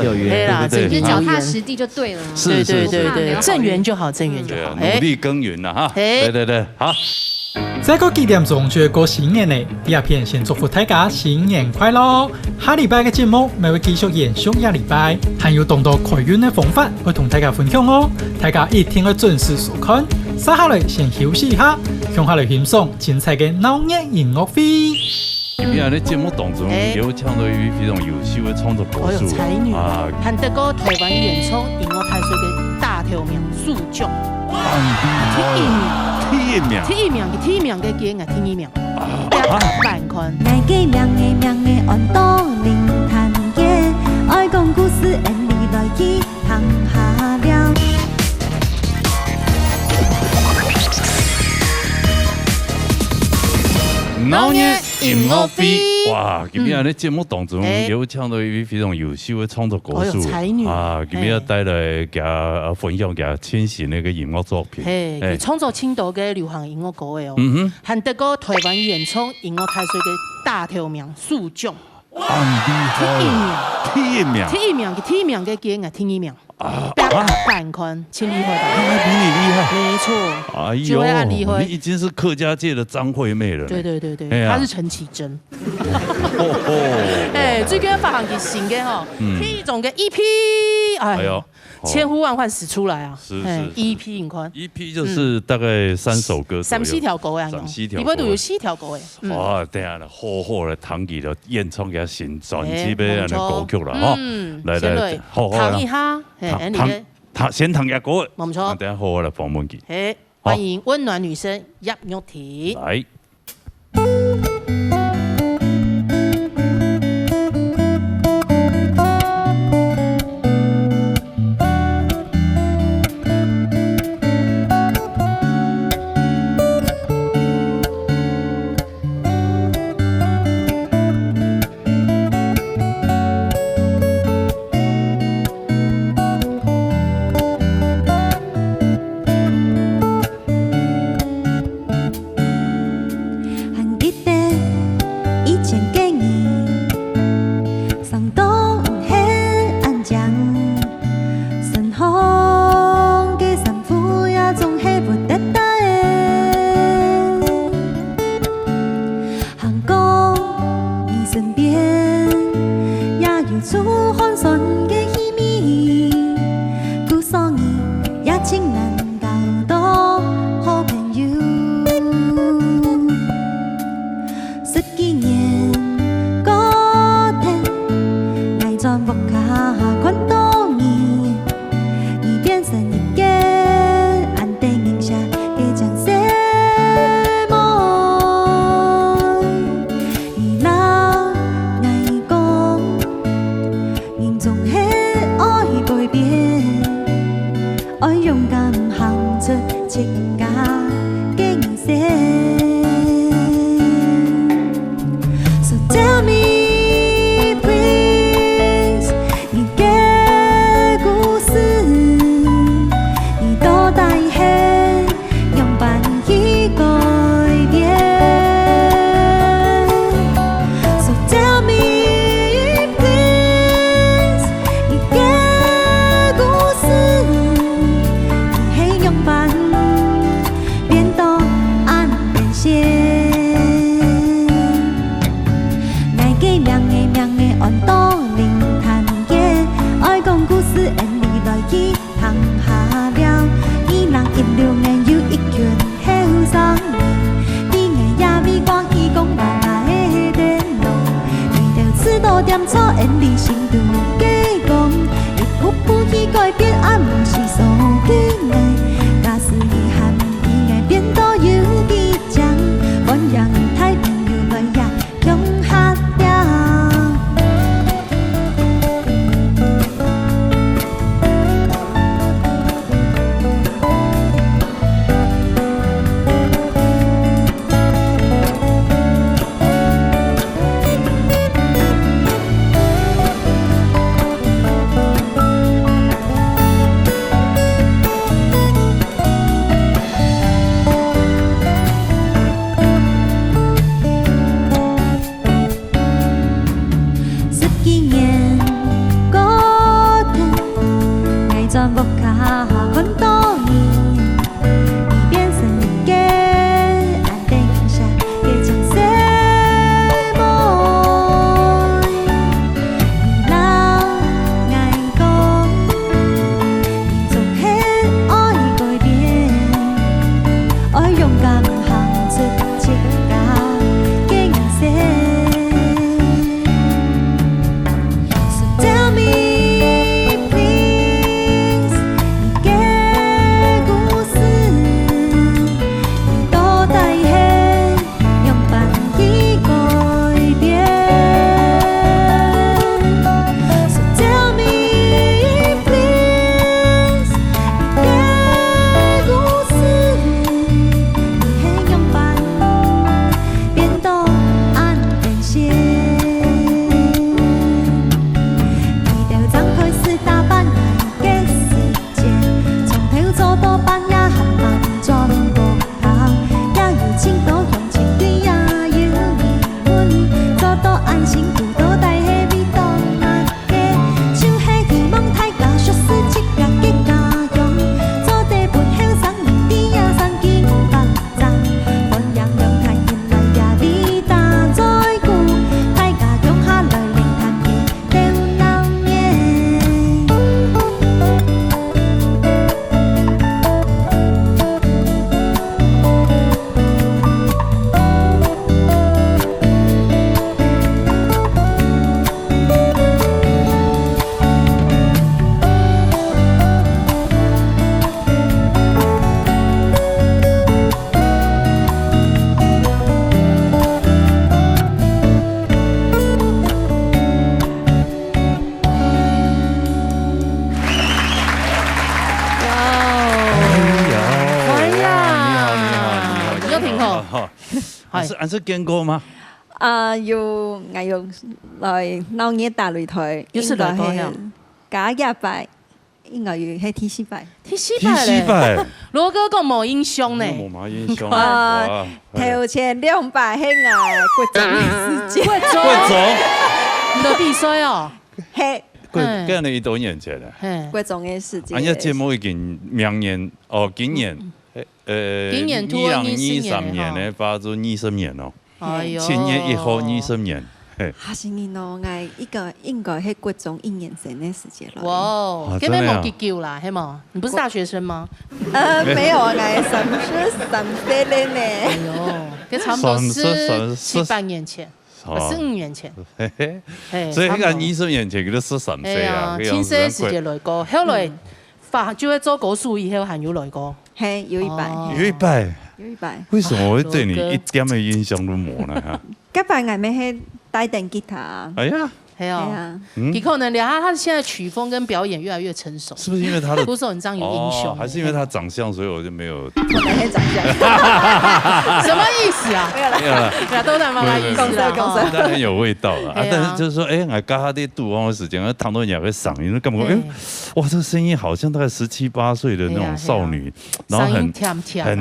S5: 有缘，
S12: 对，就脚踏实地就对了。
S3: 对，正缘就好，正缘就好。
S5: 努力耕耘了哈。对，好。
S13: 在个几点钟就要过新年嘞，第2片先祝福大家新年快乐！下禮拜嘅節目咪會繼續延續1禮拜，還有更多開運嘅方法會同大家分享哦，大家一定要準時收看。接下來先休息一下，向下來欣賞精彩嘅鬧熱音樂會。
S5: 今日喺節目當中有唱到一非常優秀嘅創作歌手
S3: 才女啊，韓德哥台灣原創音樂開水嘅大條名數獎。第一名嘅見啊，第1名，100塊。
S11: 愛給亮的按道靈談嘅，愛講故事按你來去行下了。
S5: 鬧熱音樂會，哇！今日喺節目當中有唱到一位非常優秀嘅創作歌手啊，今日帶來給分享給千禧那個音樂作品。
S3: 佢創作青島嘅流行音樂歌嘅哦，韓德哥台灣原創音樂開水嘅大條名數獎。第一名嘅見啊，第1名。800塊，千厲害吧？
S5: 比你厲害，
S3: 沒錯。
S5: 哎呦，你已經是客家界的張惠妹了。
S3: 對，她是陳綺貞。最近發行嘅新嘅吼，第一種嘅 EP， 哎呦，千呼萬喚始出來啊！
S5: 是
S3: EP 唔寬
S5: ，EP 就是大概3首歌
S3: ，3-4條歌啊
S5: ，3-4條，
S3: 裡邊都有4條歌誒。
S5: 哇，等下啦，好嘅唐傑就演唱嘅新專輯嘅歌曲啦，吼，來，
S3: 唐一哈。
S5: 先唐一歌，
S3: 冇錯。
S5: 等下好好來訪問佢。
S3: 歡迎溫暖女生葉玉婷。
S5: 來。
S11: 點錯，因你心中嘅講，亦不不去改变，啊，毋是所紧的。假使遗憾，应该变多有几张，原谅太朋友们也强下掉。
S5: 安是見過嗎？
S14: 要我要來鬧嘢大擂台，
S3: 又是擂台呀？
S14: 假日拜，應該要係 TC 拜。
S5: TC 拜，
S3: 羅哥講冇印象呢？
S5: 冇乜印象。
S14: 頭前200係國中的事情。
S3: 國中，你的比賽哦。
S14: 係。
S5: 嗰年多年前啦。
S14: 國中的事情。
S5: 安一節目已經明年哦，今年。
S3: 今年2023
S5: 年咧，把做20年咯。
S3: 哎呦
S5: 7月1號20年。
S14: 嚇死你咯！我一個應該係國中1年生的時間咯。
S3: 哇，咁咩冇結交啦？係嗎？你不是大學生嗎？
S14: 沒有啊，我3歲了呢。
S3: 哎呦，咁差不多是7-8年前。15年前，
S5: 所以嗰20年前佢都13歲啊。
S3: 青色時節來過，後來就係做國術以後，還有來過。
S14: 嘿，有100，
S5: 有100，
S14: 有100。
S5: 為什麼我會對你一點嘅印象都冇呢？
S14: 嗰排我咪係帶電吉他。
S5: 哎呀，
S3: 係啊，你可能他現在曲風跟表演越來越成熟，
S5: 是不是因為他的
S3: 鼓手很仗有英雄？
S5: 還是因為他長相，所以我就沒有？
S14: 我沒係長相，
S3: 什麼意思啊？
S5: 沒有啦，
S3: 都係媽媽意思啦，
S5: 但很有味道啦。但是就是說，我加下啲度安嘅時間，唐多人嘅嗓音，感覺哇，這個聲音好像大概17、18歲的那種少女，然後很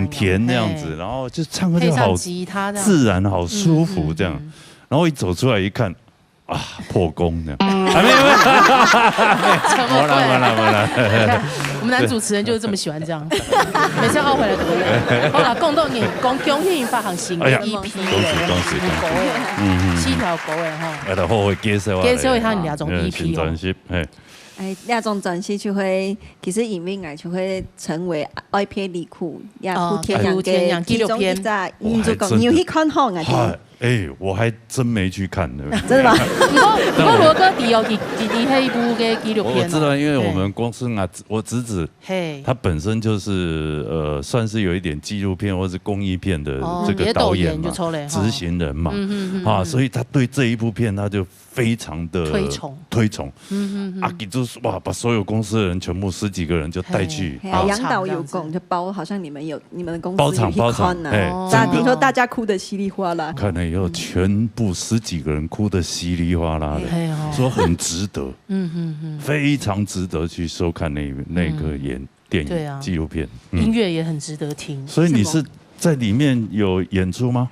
S5: 甜那樣子，然後就唱歌就好自然、好舒服這樣。然後一走出來一看，啊，破功這樣，沒有，沒啦。
S3: 我们男主持人就是这么喜欢这样，每次要回来都累。好了，共同年恭喜发行新的 EP
S5: 恭喜
S3: 4条歌的哈。
S5: 好好介绍
S3: 一下你2种 EP
S5: 新专辑，2
S14: 种专辑就会，其实影片就会成为爱片里库也普天阳其中一个，你就讲你有去看好啊？
S5: 我还真没去看呢。
S14: 真的吗？
S3: 不过罗哥迪那一部的纪录片，
S5: 我知道，因为我们公司我侄子，他本身就是算是有一点纪录片或是公益片的这个导演嘛，执行人嘛，所以他对这一部片他就非常的推崇。就是哇，把所有公司的人全部10几个人就带去。
S14: 杨导有讲，就包好像你们的公司
S5: 包场，
S14: 听说大家哭得稀里哗啦。
S5: 看了以后，全部10几个人哭得稀里哗啦的，说很值得，非常值得去收看那个电影纪录片，
S3: 音乐也很值得听。
S5: 所以你是在里面有演出吗？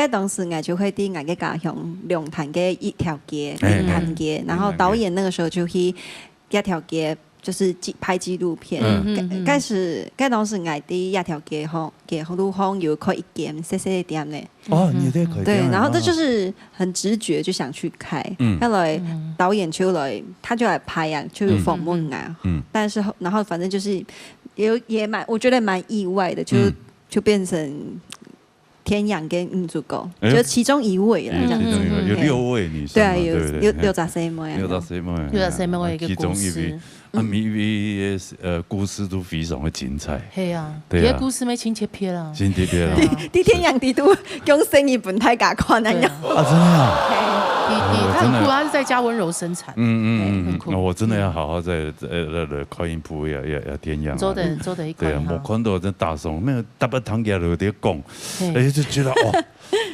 S14: 当时就会在我的家乡龙潭的一条街，龙潭街，然后导演那个时候就去一条街。就是拍纪录片，当时我第一条街路方有开一间小小的店呢。
S5: 你在开
S14: 对，然后这就是很直觉就想去开。后来导演他就来拍啊，就有访问啊。但是然后反正就是也我觉得蛮意外的，就变成天阳跟英祖狗，就其中一位了，这样子。
S5: 有6位女生，
S14: 对啊，有64位
S5: ，64
S3: 位一个故事。
S5: 每故事都非常的精彩。
S3: 系啊，啲故事咪亲切片啦。
S5: 亲切片啦。
S14: 啲天阳啲都用生意本太假看那样。
S5: 真的啊。
S3: 他很酷，他是在家温柔生产。
S5: 我真的要好好在考音谱要天阳。
S3: 做的一块。
S5: 对啊，我看到真大松，没有大把堂家都在讲，就觉得哇，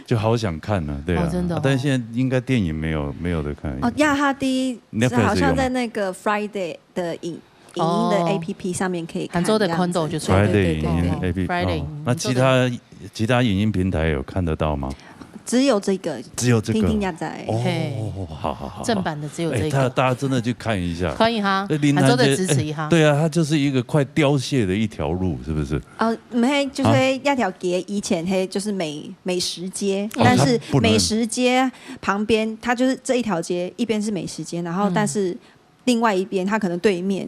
S5: 就好想看呢。对啊，
S3: 真的。
S5: 但是现在应该电影没有的看。
S14: 亚哈迪好像在那个 Friday 的影音的 APP 上面可以看。
S3: 杭州的 Condo 就
S5: Friday 影音 APP。那其他影音平台有看得到吗？
S14: 只有这个，听听亚仔。
S5: 好，
S3: 正版的只有这个。
S5: 大家真的去看一下，
S3: 可以哈，杭州的支持一下。
S5: 对啊，它就是一个快凋谢的一条路，是不是？
S14: 就是亚条街以前就是美食街，但是美食街旁边它就是这一条街，一边是美食街，然后但是另外一边它可能对面，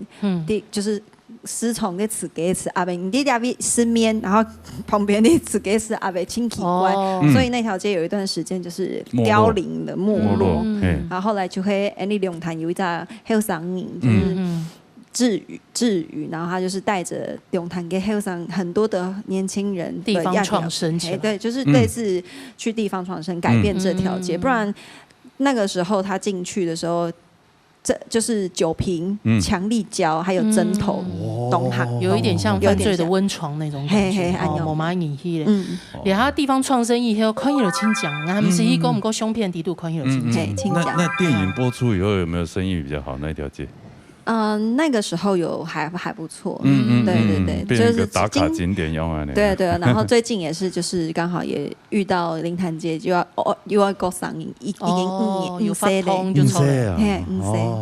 S14: 就是师从的吃给吃阿伯，你那边吃面，然后旁边的吃给吃阿伯，挺奇怪，所以那条街有一段时间就是凋零的没落，然后后来就会你龙潭有一家黑桑影，就是志宇，然后他就是带着龙潭跟黑桑很多的年轻人
S3: 地方创生起来，
S14: 对，就是类似去地方创生改变这条街，不然那个时候他进去的时候。这就是酒瓶、强力胶，还有针头、东行，
S3: 有一点像犯罪的温床那种感觉。我妈你去嘞，然后地方创生以后，看有金奖，他们是一个不够胸片低度，看有金奖。
S5: 那电影播出以后有没有生意比较好那条街？
S14: 那个时候还不错，对，
S5: 就是打卡景点用啊。
S14: 对，然后最近也是，就是刚好也遇到灵潭街又要过上映，已经5年
S3: 发通就抽了，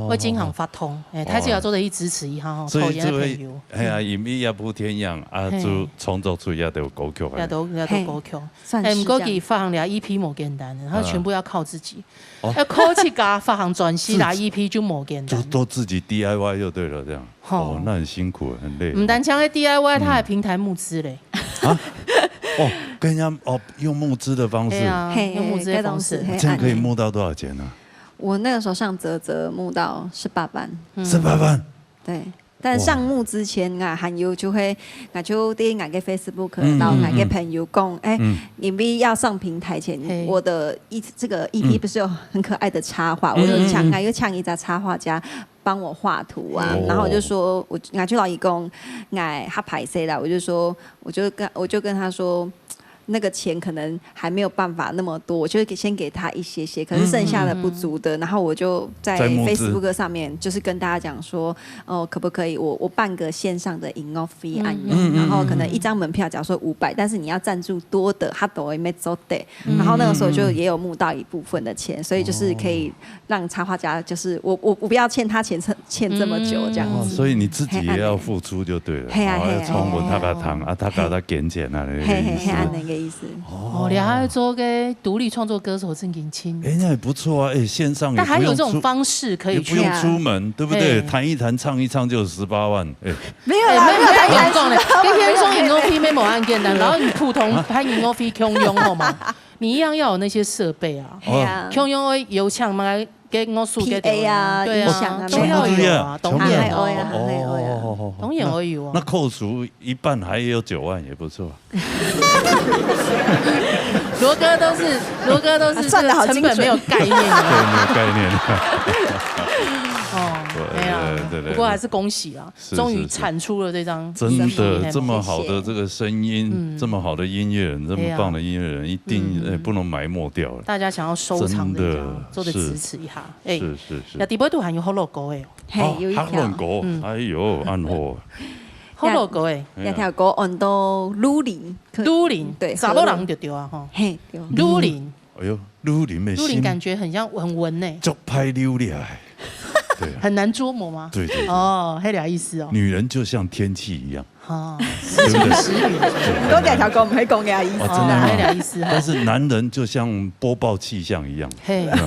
S14: 会
S3: 经常发通，他就要做的一支持一下，
S5: 所以这位因为也不天样啊，就创作出也都有歌曲，
S3: 也都歌曲，不过佢发行俩 EP 冇简单的，然后全部要靠自己，要靠自家发行专辑俩 EP 就冇简单，
S5: 就都自己 DIY。就对了，这样那很辛苦，很累。
S3: 唔单枪的 DIY， 他还平台募资嘞。
S5: 跟人家用募资的方式，
S3: 用募资的方式，
S5: 这样可以募到多少钱呢？
S14: 我那个时候上泽募到18万
S5: ，18万，
S14: 对。但上幕之前还有就会，就在我的 Facebook 然后我的朋友讲，你们要上平台前，我的这个 EP 不是有很可爱的插画，我就抢一家插画家帮我画图啊，然后我就说，我就老姨公，他拍谁啦，我就跟他说。那个钱可能还没有办法那么多，我就先给他一些些，可是剩下的不足的，然后我就在 Facebook 上面就是跟大家讲说，可不可以我办个线上的in office 案用，然后可能一张门票假如说500，但是你要赞助多的，他都会没走的，然后那个时候就也有募到一部分的钱，所以就是可以让插画家就是我不要欠他钱这么久这样子，
S5: 所以你自己也要付出就对了，要从我他个糖啊，他给他减钱啊，
S14: 那个意思。
S3: 哦，你还要做个独立创作歌手真年轻，
S5: 那也不错啊，线上
S3: 但还有这种方式可以去，
S5: 不用出门，对不对？弹一弹，唱一唱就18万，
S14: 没有啦，没有太严
S3: 重了。跟天松影 OP 没某案件的，然后你普通拍影 OP 空用好吗？你一样要有那些设备啊，空用会油枪吗？给我数给
S14: PA 啊，
S3: 对啊，都要有啊，懂演懂演而已哦。
S5: 那扣除一半还有9万也不错。
S3: 罗哥都是
S14: 算得好精准，
S3: 成本没有概念，
S5: 对，没有概念。
S3: 没有，不过还是恭喜啊，终于产出了这张。
S5: 真的这么好的这个声音，这么好的音乐人，这么棒的音乐人，一定不能埋没掉了。
S3: 大家想要收藏的，做的支持一下。
S5: 是。
S3: 那第八度还有好 logo 哎，
S14: 有一条
S5: logo， 哎呦，暗号。
S3: 好 logo 哎，
S14: 一条歌按到鲁林，对，
S3: 查某人就对啊哈，
S14: 嘿，
S3: 鲁林，
S5: 哎呦，鲁林
S3: 感觉很像很文呢，
S5: 足拍溜了。
S3: 很难捉摸吗？
S5: 对，
S3: 黑俩意思哦。
S5: 女人就像天气一样，
S3: 时晴时雨。
S14: 多两条狗，唔可以讲俩意思，
S5: 真的
S3: 黑俩意思。
S5: 但是男人就像播报气象一样，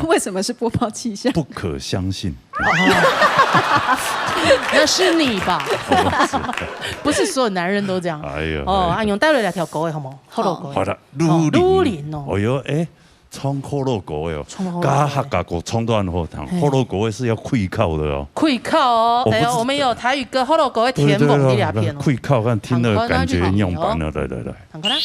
S14: 为什么是播报气象？
S5: 不可相信。
S3: 那是你吧？不是所有男人都这样。
S5: 哎呀，
S3: 按用带了2条狗好吗？好狗。
S5: 好的，
S3: 鲁林哦。
S5: 哎呦，创可乐狗哟，加客家歌创段好听，可乐狗是要溃靠的哦。
S3: 溃靠哦，对哦，我们有台语歌可乐狗会甜蹦这2片哦。
S5: 溃靠，看听了感觉一样版了，来。
S3: 看看啦。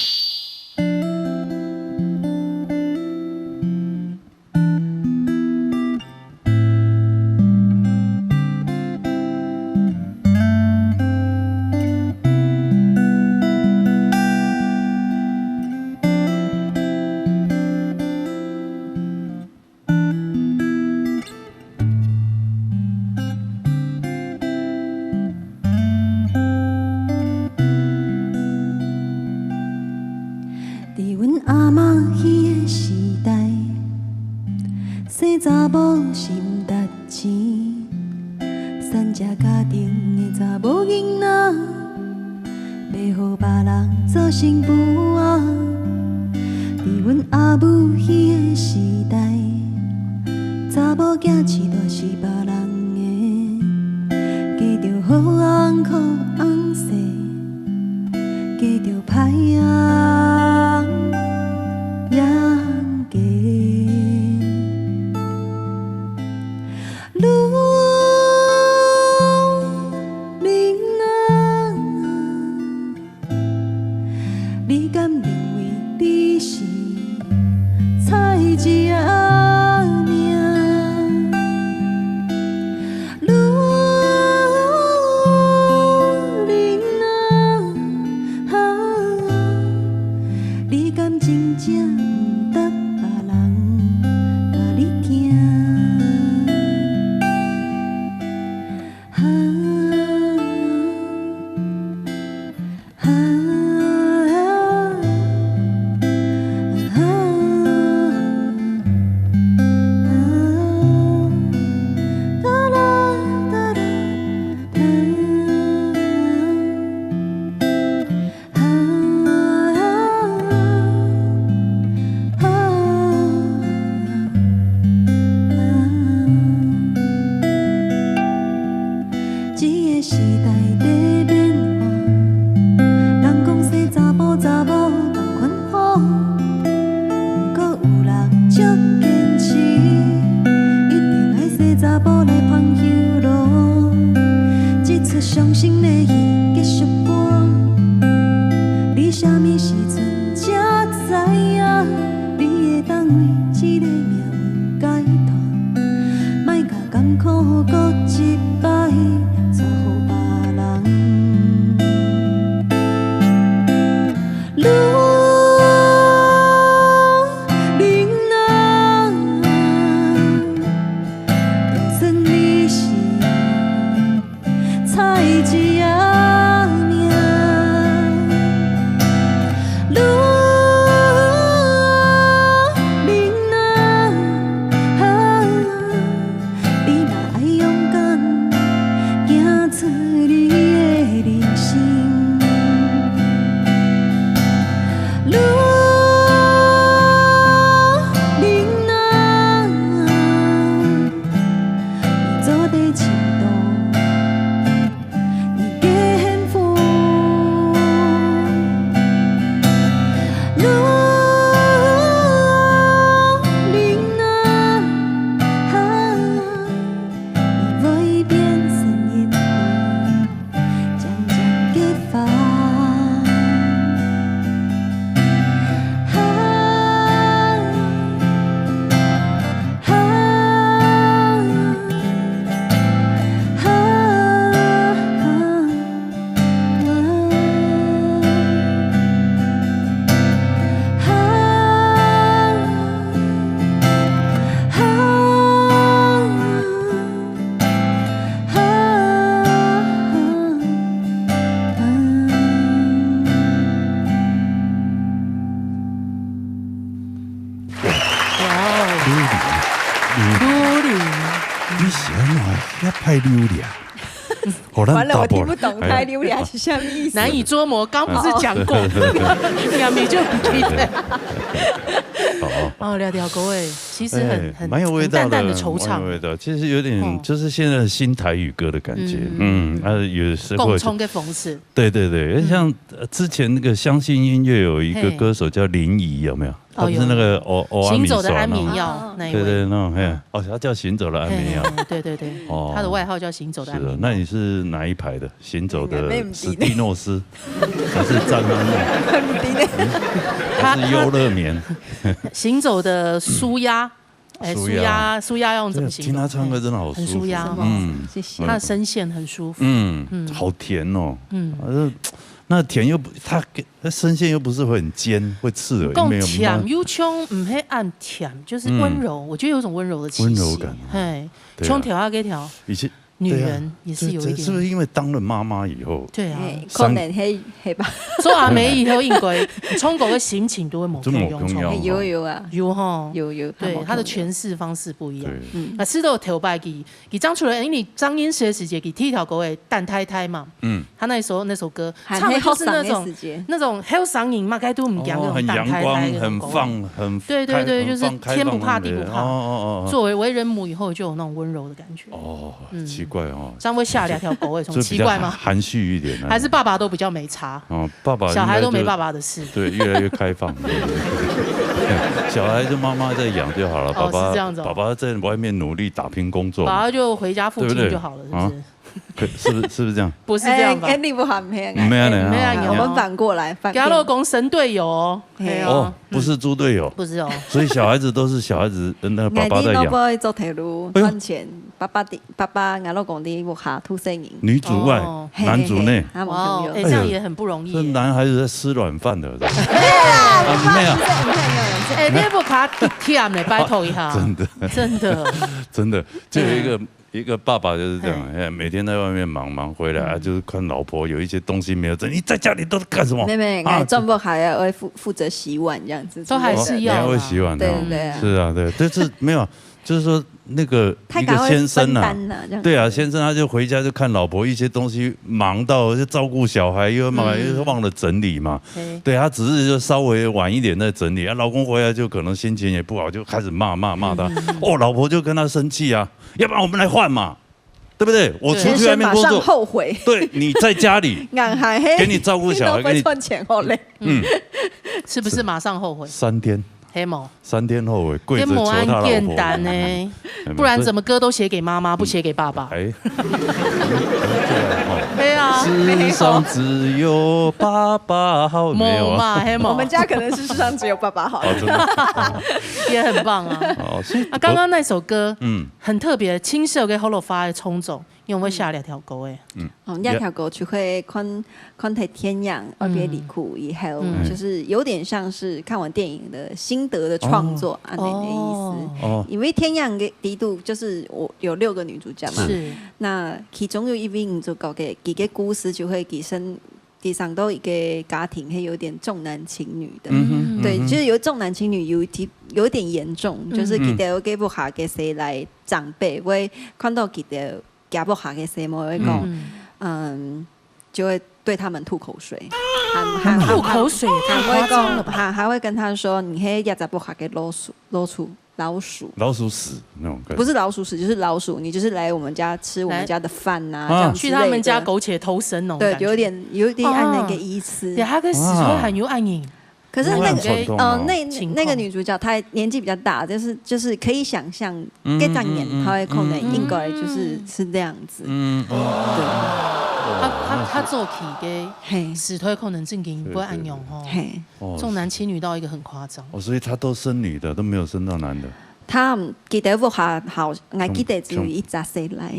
S11: 查某心值钱，三只家庭的查某囡仔，要互别人做新妇仔。伫阮阿母迄个时代，查某囝饲大是别人的，加着好翁靠翁婿，加着歹翁养家。你敢认为你是菜一命？你敢真正不值别人甲你惊？伤心的戏结束半，你啥物时阵才知影？你会当为这个命运解脱，莫甲甘苦搁一摆错予别人。
S5: 你喜欢哪要拍溜俩？
S14: 完了，我听不懂拍溜俩是什么意思，
S3: 难以捉摸。刚不是讲过，两米就不记得。哦，两条狗哎，其实很
S5: 蛮有味道的，
S3: 淡淡的惆怅，
S5: 蛮有味道。其实有点就是现在的新台语歌的感觉，有时候
S3: 共冲跟讽刺。
S5: 对，像之前那个相信音乐有一个歌手叫林怡，有没有？他不是那个
S3: 行走的安眠药那一位，
S5: 对，那种他叫行走的安眠药，
S3: 对，他的外号叫行走的安眠药。
S5: 那你是哪一排的？行走的史蒂诺斯，还是张安乐？还是优乐眠？
S3: 行走的舒压。舒压要用怎么形容？
S5: 听他唱歌真的好舒服，
S3: 很舒压，
S14: 谢谢。
S3: 他的声线很舒服，
S5: 好甜哦，那甜又不，他声线又不是会很尖，会刺耳，
S3: 没有甜又冲，唔系按甜，就是温柔，我觉得有一种温柔的气息，
S5: 温柔感，
S3: 嘿，冲调啊给调，
S5: 以前。
S3: 女人也是有一点，
S5: 是不是因为当了妈妈以后？
S3: 对啊，
S14: 可能黑吧。
S3: 做阿妹以后，应该冲狗的心情都会某种用。
S14: 有啊，
S3: 有哈，
S14: 有。
S3: 对，他的诠释方式不一样。啊，是都头摆给张楚仁，因为张英学时节给剃条狗诶蛋胎胎嘛。他那首歌唱的就是那种还有嗓音嘛，该都唔讲那种蛋胎胎，
S5: 很放，很
S3: 对，就是天不怕地不怕。作为人母以后，就有那种温柔的感觉。
S5: 奇怪哦，
S3: 这样会下两条狗诶，奇怪吗？
S5: 含蓄一点，
S3: 还是爸爸都比较没差？
S5: 爸爸
S3: 小孩都没爸爸的事。
S5: 对，越来越开放。小孩就妈妈在养就好了，爸爸在外面努力打拼工作，
S3: 爸爸就回家附近就好了，
S5: 是不是这样？
S3: 不是这样吧？
S14: 你不好没
S5: 有，
S14: 我们反过来，
S3: 给他老公神队友哦，
S5: 不是猪队友，
S3: 不是哦，
S5: 所以小孩子都是小孩子那个爸爸在养。
S14: 你老婆做铁路赚钱，爸爸俺老公的下土生营，
S5: 女主外，男主内，
S3: 这样也很不容易。
S5: 这男孩子在吃软饭的，没
S3: 有，你不卡甜的，拜托一下，
S5: 真的，就有一个爸爸就是这样，每天在外面忙回来就是看老婆有一些东西没有整，你在家里都干什么？
S14: 妹，专部还要负责洗碗这样子，
S3: 都还是要，
S5: 你还会洗碗的，
S14: 对，
S5: 是啊，对，但是没有。就是说，那个一个先生啊，对啊，先生他就回家就看老婆一些东西忙到就照顾小孩，又忘了整理嘛。对，他只是就稍微晚一点在整理，老公回来就可能心情也不好，就开始骂他。老婆就跟他生气啊，要不然我们来换嘛，对不对？我出去外面工作，
S14: 后悔。
S5: 对，你在家里，给你照顾小孩，给你
S14: 赚钱后累。
S3: 是不是马上后悔
S5: ？3天。
S3: 黑某
S5: 3天后悔，跪着求他老婆
S3: 呢，不然怎么歌都写给妈妈，不写给爸爸？对啊，
S5: 世上只有爸爸好，没有啊？
S14: 我们家可能是世上只有爸爸好，
S3: 也很棒啊。刚刚那首歌，很特别，青色跟 Holo 发的冲走。因为下2条狗诶，2
S14: 条狗就会看台天阳而别离苦以后，就是有点像是看完电影的心得的创作那的意思。因为天阳的底度就是我有6个女主角嘛，那其中有一位女主角嘅几个故事就会地上都一个家庭会有点重男轻女的，对，就是有重男轻女有点严重，就是记得有给不下嘅谁来长辈会看到记得。家不下嘅什么会讲，就会对他们吐口水，
S3: 吐口水，
S14: 还会跟他说，你黑家不下嘅老鼠
S5: 屎那种，
S14: 不是老鼠屎，就是老鼠，你就是来我们家吃我们家的饭呐，这样
S3: 去他们家苟且偷生哦，
S14: 对，有点按那个意思，
S3: 对，他跟屎会很有暗影。
S14: 可是那个女主角她年纪比较大，就是可以想象，跟当年她会可能应该就是这样子。对。
S3: 她做起嘅死推可能正经不会按用哦，重男轻女到一个很夸张。
S5: 所以她都生女的，都没有生到男的。
S14: 她记得不好，我记得只有一扎谁来。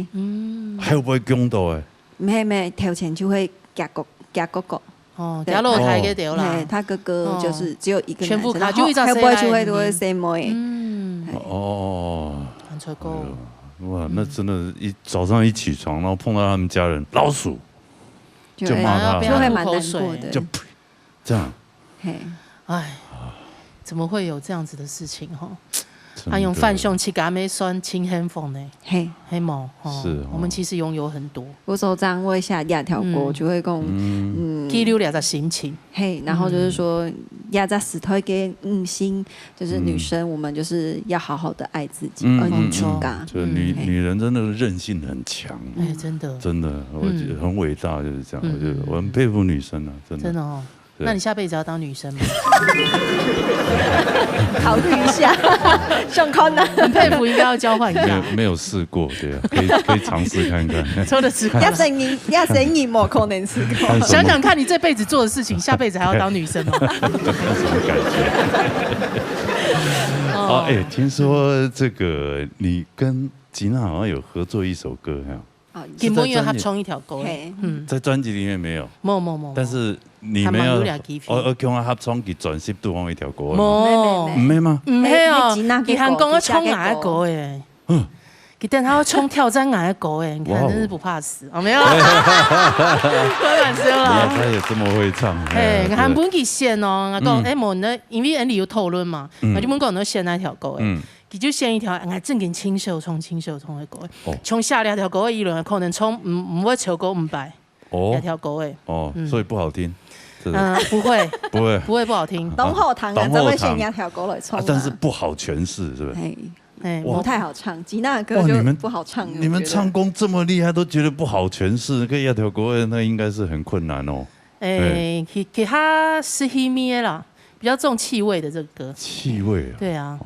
S5: 还有不会讲到诶？
S14: 没，头前就会夹哥哥。
S3: 加露台给掉了。
S14: 他哥哥就是只有一个男生，
S3: 全部卡就一张
S14: C 来，就会都会 C 妹。
S3: 很成功。
S5: 哇，那真的，早上一起床，然后碰到他们家人老鼠，就骂他，
S14: 就会蛮难过的，
S5: 就这样。
S3: 哎，怎么会有这样子的事情哈？他用饭熊去给他们算轻很风呢，黑毛
S5: 是，
S3: 我们其实拥有很多。
S14: 我手掌握一下亚条锅，就会讲
S3: 记录了的心情。
S14: 嘿，然后就是说亚在石头给心，就是女生我们就是要好好的爱自己，
S3: 没错。
S5: 就女人真的韧性很强，
S3: 哎，真的，
S5: 我觉得很伟大，就是这样。我觉得我很佩服女生啊，真的
S3: 哦。那你下辈子要当女生吗？
S14: 考虑一下，上康呢？
S3: 很佩服，应该要交换一下。
S5: 没有试过，对啊，可以尝试看看。
S3: 抽的吃亏。
S14: 要生意莫可能试过。
S3: 想想看你这辈子做的事情，下辈子还要当女生吗？
S5: 什么感觉？哦，哎，听说这个你跟吉娜好像有合作一首歌，
S3: 哈。金梦月他冲一条沟，
S5: 在专辑里面没有，
S3: 冇，
S5: 但是你们要我叫我合唱佢全集都放一条歌，
S3: 冇，
S5: 唔系吗？
S3: 唔系哦，佢韩国要冲哪个歌诶？佢等他要冲挑战哪个歌诶？你看真是不怕死，哦没有，开玩笑啦。
S5: 他也这么会唱，
S3: 哎，韩本佢先哦，我讲哎冇呢，因为你有讨论嘛，我就问讲你选哪条歌诶？佢就选一条，正经清秀冲的歌，冲下两条歌一轮可能冲唔会超过500，两条歌诶。
S5: 哦，所以不好听。
S3: 不会，
S5: 不会
S3: 不好听。
S14: 东后堂啊，怎么选两条歌来冲？
S5: 但是不好诠释，是不是？
S14: 不太好唱。吉娜的歌就不好唱。
S5: 你们唱功这么厉害，都觉得不好诠释，跟两条歌那应该是很困难哦。
S3: 给他是黑咩啦。比较重气味的这个歌，
S5: 气味啊，
S3: 对啊，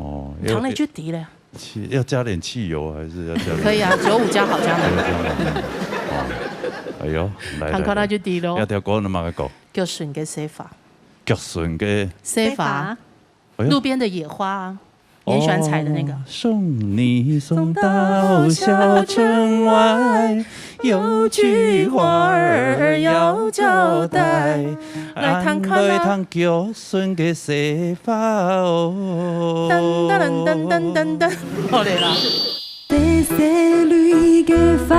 S3: 糖类就低了，
S5: 要加点汽油还是要加？
S3: 可以啊，95加好加满。
S5: 哎呦，
S3: 糖可能就低咯。
S5: 一條歌你嘛個
S3: 叫順嘅寫法，
S5: 腳順嘅
S3: 寫法，路邊的野花啊，你很喜歡採的那個。
S5: 送你送到小城外，有句話兒要交代，按對糖腳順嘅寫法哦。
S3: 噔噔噔噔噔噔，好嚟啦。
S11: 第四類嘅花。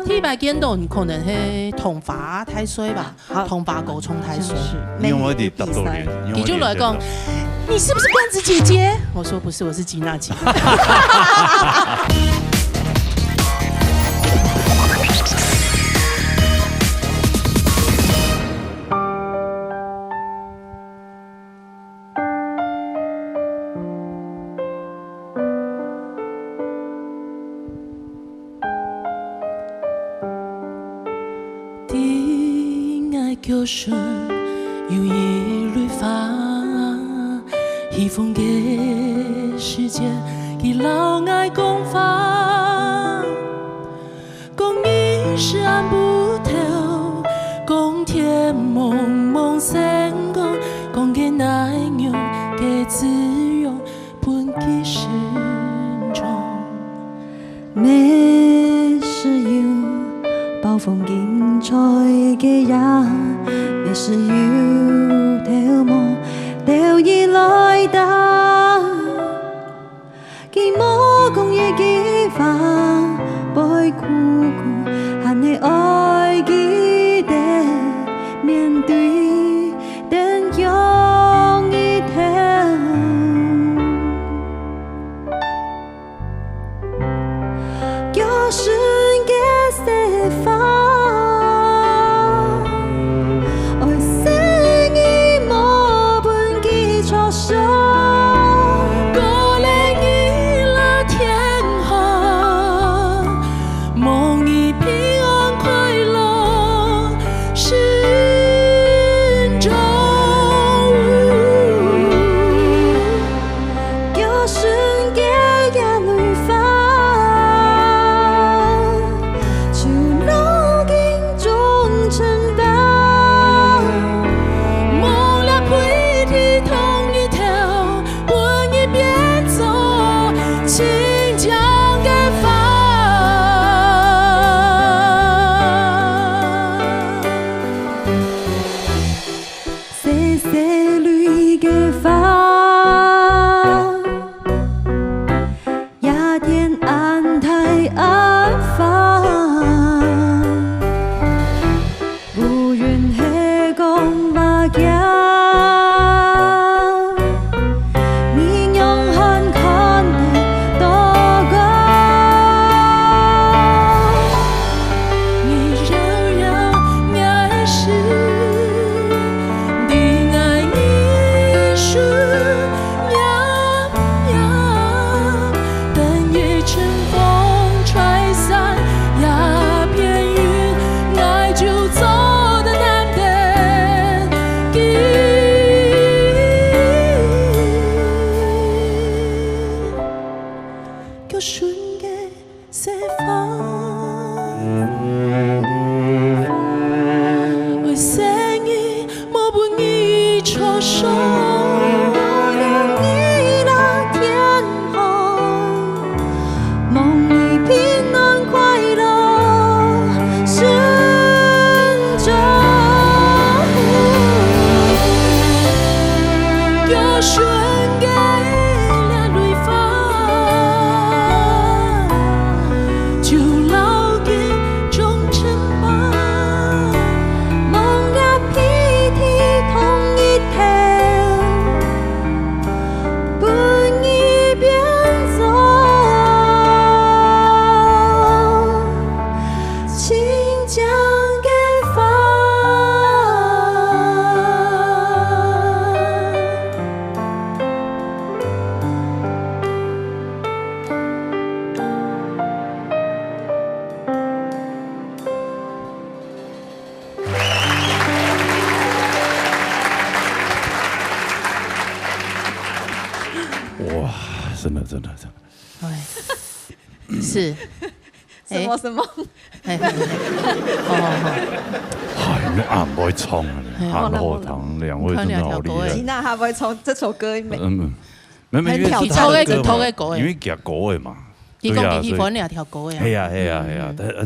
S3: T 白見到可能係頭髮太衰吧，頭髮狗衝太衰。
S5: 因為我哋搭到臉，
S3: 你就來講，你是不是罐子姐姐？我說不是，我是吉娜姐。叫順有一縷花，一封給世界，給老愛講法，講你是按不透，講天蒙蒙星光，講給奶牛給自由，本給心中。
S11: 你是有暴風競賽嘅人。你是有條夢留意來到，寂寞共夜幾番背苦苦，和你愛記得面對等用一天，就是嘅寫法。愛聲已無半記錯數。
S3: 西方，为生意莫不你抽手。是，
S14: 什么？
S5: 啊，不会冲啊！韩后堂两位真的好厉害。
S14: 吉娜还不会冲这首歌，
S5: 没，
S14: 很挑战
S5: 因为夹歌的嘛。
S3: 伊讲伊反正跳歌的。
S5: 係啊，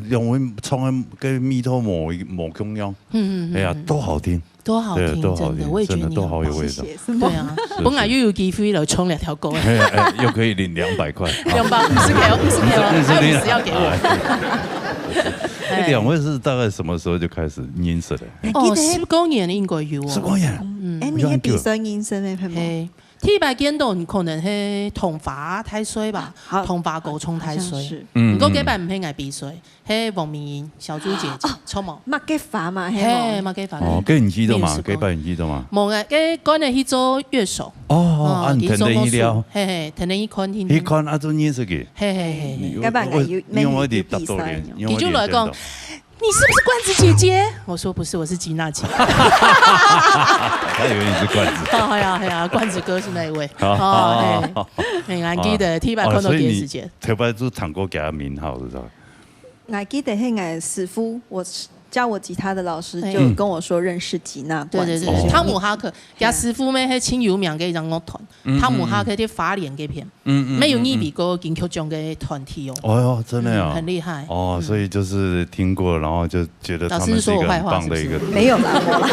S5: 兩位唱嘅蜜桃冇共樣，係啊，都好聽。
S3: 多好聽，真的，我也覺得你
S5: 都好有味道。
S3: 對啊，本來又有機會來衝2條歌，
S5: 又可以領200塊。
S3: 250K，還有50要給我。
S5: 兩位是大概什麼時候就開始演聲咧？
S3: 哦，10公年應該有哦。
S5: 10公年。
S14: 你係比聲演聲嘅係咪？
S3: 第一擺見到可能係同髮太衰吧，同髮高衝太衰。不過幾擺唔係愛比衰，係黃明英小豬姐姐，錯冇？
S14: 乜嘅髮嘛？
S3: 係乜嘅髮？
S5: 哦，跟人知道嘛？幾擺人知道嘛？
S3: 冇嘅，嗰陣去做樂手。
S5: 哦，按聽得一了。
S3: 係，聽得一看聽。
S5: 一看啊，做演出嘅。
S3: 係。
S14: 幾擺
S5: 因為啲達到年，
S3: 記住來講。你是不是冠子姐姐？我說不是，我是吉娜姐。
S5: 他以為你是冠子。
S3: 係啊，冠子哥是那一位。哦，我記得第一擺看到電視節。
S5: 第一擺就唱歌給他名號，知道？
S14: 我記得係我師傅，我教我吉他的老師就跟我說認識吉娜。
S3: 對，湯姆哈克，佢師傅咩係親友名嘅一張樂團，湯姆哈克啲花蓮嘅片，沒有你比過金曲獎嘅團體哦。
S5: 哦喲，真的啊，
S3: 很厲害。
S5: 哦，所以就是聽過，然後就覺得他們是一個很棒的一個。
S14: 沒有啦，冇
S3: 啦。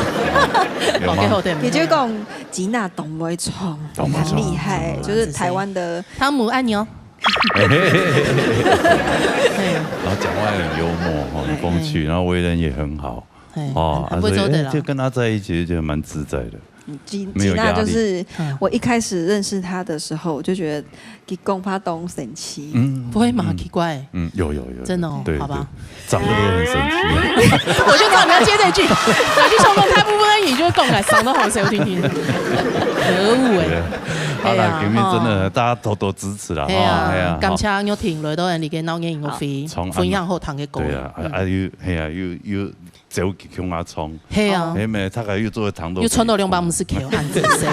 S14: 也就是講吉娜懂會唱，很厲害，就是台灣的
S3: 湯姆愛你哦。
S5: 然後講話很幽默，很風趣，然後為人也很好，所以就跟他在一起就蠻自在的。
S14: 吉娜就是我一開始認識他的時候，我就覺得吉公他懂神奇，
S3: 不會嗎？奇怪，
S5: 有，
S3: 真的哦，好吧，
S5: 長得也很神奇。
S3: 我就知道你要接這句，哪句唱歌太不分你就會講來，嗓都好誰聽聽。可惡哎！
S5: 好啦，今天真的大家多多支持啦，係啊，
S3: 感謝玉婷來到人哋嘅腦眼音樂會，分享好聽嘅歌。
S5: 對啊，要走向阿創，
S3: 係啊，
S5: 他還要做糖豆，
S3: 又穿到250K，漢子聲。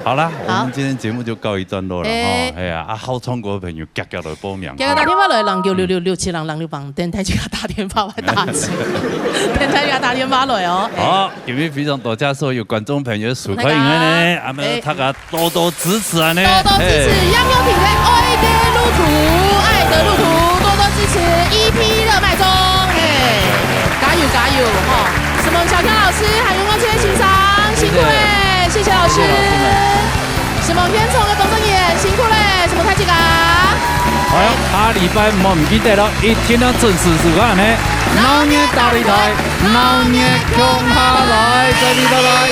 S5: 好啦，我們今天節目就告一段落了哦。係啊，好唱歌的朋友夾來報名。
S3: 夾打電話來，人叫6667人就幫電台就打電話來打字，電台就打電話來哦。
S5: 好，今天非常多謝所有觀眾朋友收看呢，阿們大家多多支持啊呢，
S3: 多多支持楊永平的愛的路途，多多支持 EP 熱賣中，加油哈！什麼小康老師還有光切欣賞，辛苦嘞，謝謝老師。什麼天蟲的工作人員辛苦嘞，什麼太極啊？
S15: 好，下禮拜唔記得咯，一天都準時時間呢。老年大擂台，老年共下來，再見，拜拜。